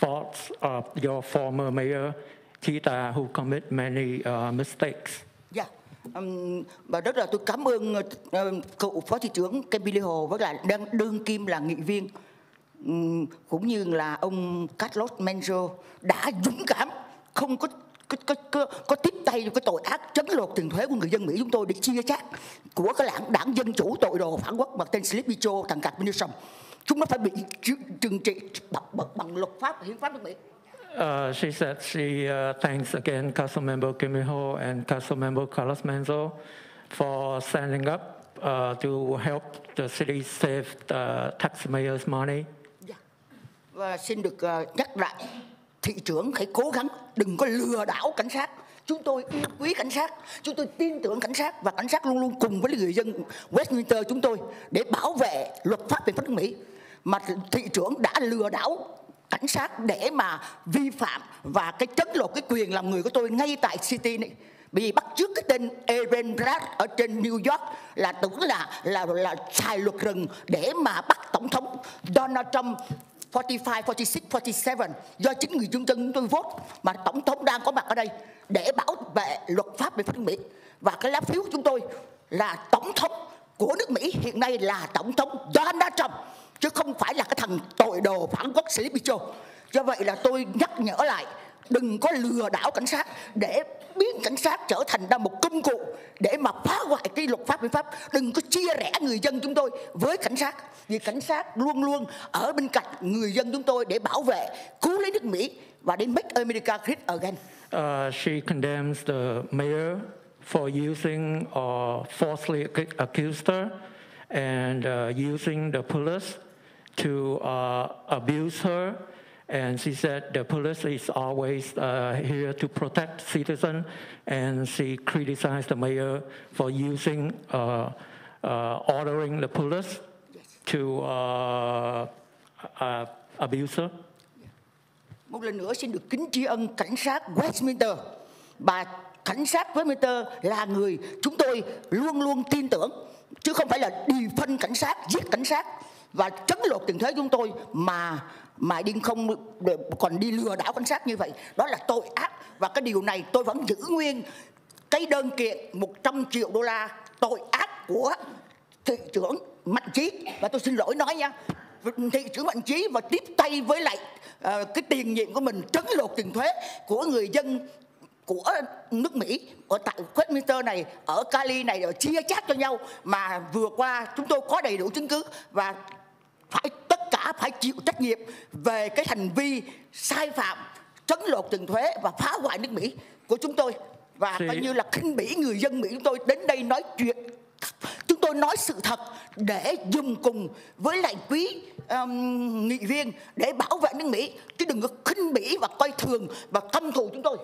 faults of your former mayor Chita, who commit many mistakes. Yeah. Và rất là tôi cảm ơn cựu phó thị trưởng Kimberly Hồ với là đương kim là nghị viên, cũng như là ông Carlos Menzo đã dũng cảm, không có tiếp tay vào cái tội ác trấn lột tiền thuế của người dân Mỹ chúng tôi để chia chác của cái đảng Dân Chủ tội đồ phản quốc bằng tên Sleepy Joe thằng cặc Nixon. Chúng nó phải bị trừng trị bằng luật pháp và hiến pháp nước Mỹ. She said she thanks again Councilmember Kimberly Ho and Councilmember Carlos Menzo for standing up to help the city save the taxpayers' money. Và xin được nhắc lại, thị trưởng hãy cố gắng đừng có lừa đảo cảnh sát. Chúng tôi yêu quý cảnh sát, chúng tôi tin tưởng cảnh sát, và cảnh sát luôn luôn cùng với người dân Westminster chúng tôi để bảo vệ luật pháp về nước Mỹ. Mà thị trưởng đã lừa đảo cảnh sát để mà vi phạm và cái trấn lột cái quyền làm người của tôi ngay tại City này. Bởi vì bắt chước cái tên Aaron Bragg ở trên New York là tưởng là xài luật rừng để mà bắt tổng thống Donald Trump 45, 46, 47 do chính người dân chúng tôi vote, mà tổng thống đang có mặt ở đây để bảo vệ luật pháp về nước Mỹ. Và cái lá phiếu của chúng tôi là tổng thống của nước Mỹ hiện nay là tổng thống Donald Trump, chứ không phải là cái thằng tội đồ phản quốc Sleepy Joe. Do vậy là tôi nhắc nhở lại, đừng có lừa đảo cảnh sát để biến cảnh sát trở thành ra một công cụ để mà phá hoại cái luật pháp hiến pháp. Đừng có chia rẽ người dân chúng tôi với cảnh sát, vì cảnh sát luôn luôn ở bên cạnh người dân chúng tôi để bảo vệ, cứu lấy nước Mỹ và để make America great again. She condemns the mayor for using or falsely accused her and using the police to abuse her. And she said the police is always here to protect citizens, and she criticized the mayor for using, ordering the police to abuse her. Một lần nữa xin được kính tri ân cảnh sát Westminster. Và cảnh sát Westminster là người chúng tôi luôn luôn tin tưởng, chứ không phải là defund cảnh sát, giết cảnh sát và trấn lột tiền thuế chúng tôi mà đi không còn đi lừa đảo cảnh sát như vậy. Đó là tội ác, và cái điều này tôi vẫn giữ nguyên cái đơn kiện 100 triệu đô la tội ác của thị trưởng Mạnh Trí. Và tôi xin lỗi nói nha, thị trưởng Mạnh Trí và tiếp tay với lại cái tiền nhiệm của mình trấn lột tiền thuế của người dân của nước Mỹ ở tại Westminster này, ở Cali này, ở chia chác cho nhau. Mà vừa qua chúng tôi có đầy đủ chứng cứ và tất cả phải chịu trách nhiệm về cái hành vi sai phạm trấn lột tiền thuế và phá hoại nước Mỹ của chúng tôi, và coi như là khinh bỉ người dân Mỹ. Chúng tôi đến đây nói chuyện, chúng tôi nói sự thật để dùng cùng với lại quý nghị viên để bảo vệ nước Mỹ, chứ đừng có khinh bỉ và coi thường và căm thù chúng tôi.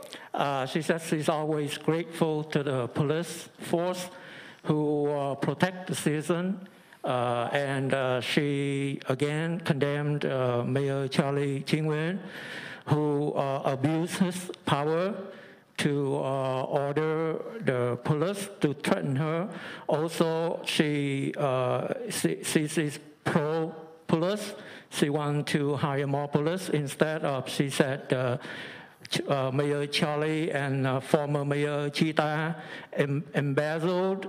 She says she's always grateful to the police force who protect the citizen. And she again condemned Mayor Charlie Ching-wen, who abused his power to order the police to threaten her. Also, she is pro-police. She wants to hire more police instead of, she said, Mayor Charlie and former Mayor Chita embezzled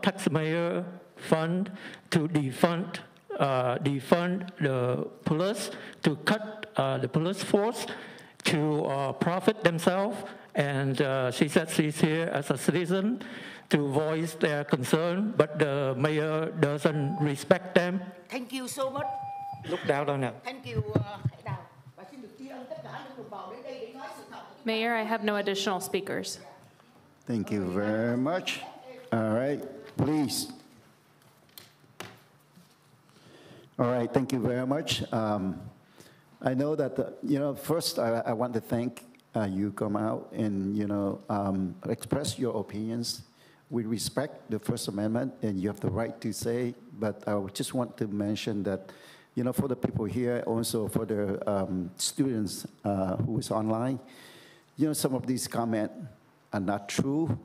taxpayer fund to defund the police, to cut the police force to profit themselves. And she said she's here as a citizen to voice their concern, but the mayor doesn't respect them. Thank you so much. Look down on it. Thank you, Hải Đào. Và xin được tri ân tất cả những đồng bào đến đây để nói sự thật. Mayor, I have no additional speakers. Thank you very much. All right, please. All right, thank you very much. I know that, first I want to thank you come out and, express your opinions We respect the First Amendment, and you have the right to say, but I just want to mention that, you know, for the people here, also for the students who is online, you know, some of these comments are not true,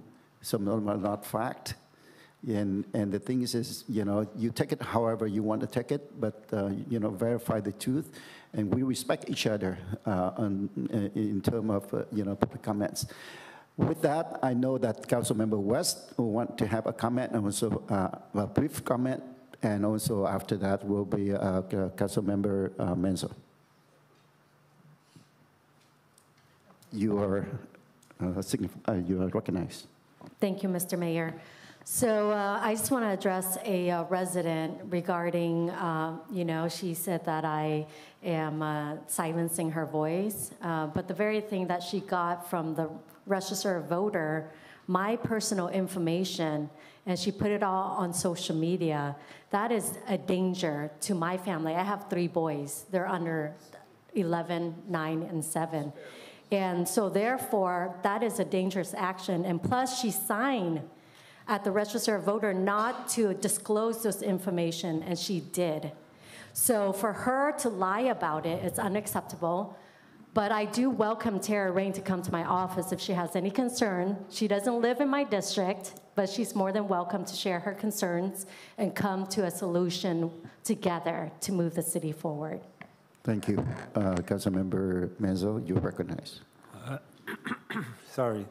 some of them are not fact. And the thing is, you know, you take it however you want to take it, but, you know, verify the truth. And we respect each other in terms of, you know, public comments. With that, I know that Councilmember West will want to have a comment and also a brief comment. And also after that will be Councilmember Menzo. You are recognized. Thank you, Mr. Mayor. So I just want to address a resident regarding, you know, she said that I am silencing her voice, but the very thing that she got from the register of voter, my personal information, and she put it all on social media, that is a danger to my family. I have 3 boys. They're under 11, 9, and 7. And so therefore, that is a dangerous action. And plus, she signed at the register of voter not to disclose this information, and she did. So for her to lie about it, it's unacceptable. But I do welcome Tara Rain to come to my office if she has any concern. She doesn't live in my district, but she's more than welcome to share her concerns and come to a solution together to move the city forward. Thank you. Councilmember Menzo, you're recognized. Sorry.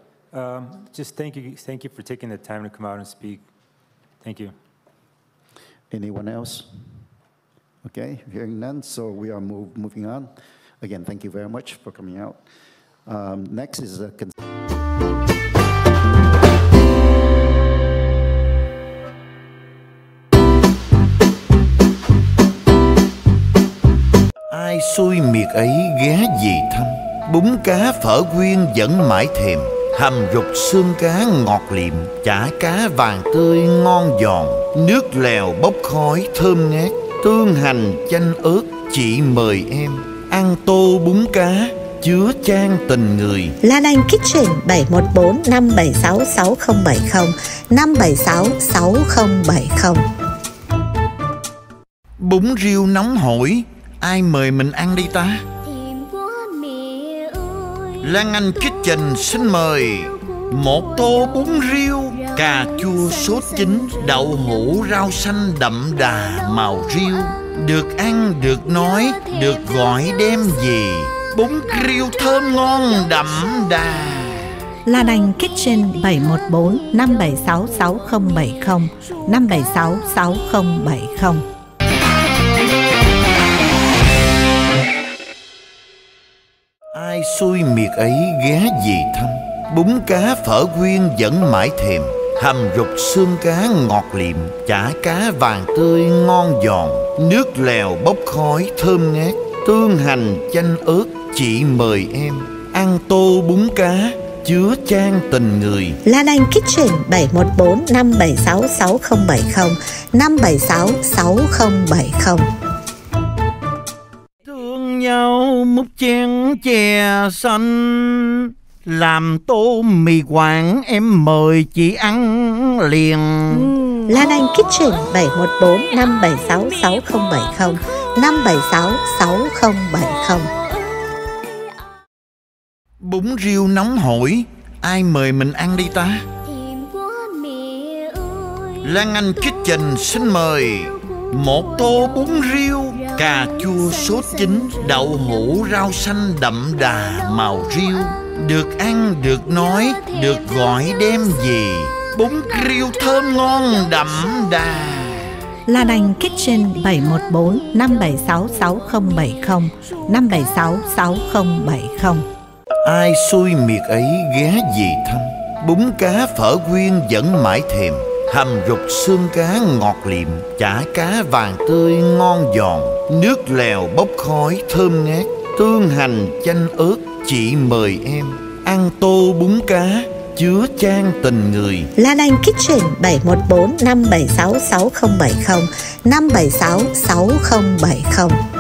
Just thank you for taking the time to come out and speak. Thank you. Anyone else? Okay, hearing none, so we are moving on. Again, thank you very much for coming out. Next is a ai xui miệt ấy ghé về thăm, bún cá phở quyên vẫn mãi thèm, hầm rục xương cá ngọt liệm, chả cá vàng tươi ngon giòn, nước lèo bốc khói thơm ngát, tương hành chanh ớt, chị mời em ăn tô bún cá chứa chan tình người. Lan Anh Kitchen 714 576 6070 576 6070. Bún riêu nóng hổi, ai mời mình ăn đi ta? Lan Anh Kitchen xin mời một tô bún riêu, cà chua sốt chín, đậu hũ rau xanh đậm đà màu riêu, được ăn được nói, được gọi đem về, bún riêu thơm ngon đậm đà. Lan Anh Kitchen 714 576 6070 576 6070. Ai xui miệt ấy ghé về thăm, bún cá phở quyên vẫn mãi thèm, hầm rục xương cá ngọt liệm, chả cá vàng tươi ngon giòn, nước lèo bốc khói thơm ngát, tương hành chanh ớt, chị mời em ăn tô bún cá chứa chan tình người. Lan Anh Kitchen 714 576 6070 576 6070. Thương nhau múc chén chè xanh, làm tô mì Quảng em mời chị ăn liền. Lan Anh Kitchen 714 576 6070 576 6070. Bún riêu nóng hổi, ai mời mình ăn đi ta? Lan Anh Kitchen xin mời một tô bún riêu, cà chua sốt chín, đậu hũ rau xanh đậm đà màu riêu, được ăn được nói, được gọi đem về, bún riêu thơm ngon đậm đà. Lan Anh Kitchen 714 576 6070 576 6070. Ai xui miệt ấy ghé về thăm, bún cá phở quyên vẫn mãi thèm, hầm rục xương cá ngọt liệm, chả cá vàng tươi ngon giòn, nước lèo bốc khói thơm ngát, tương hành chanh ớt, chị mời em ăn tô bún cá chứa chan tình người. Lan Anh Kitchen 714 576 6070 576 6070.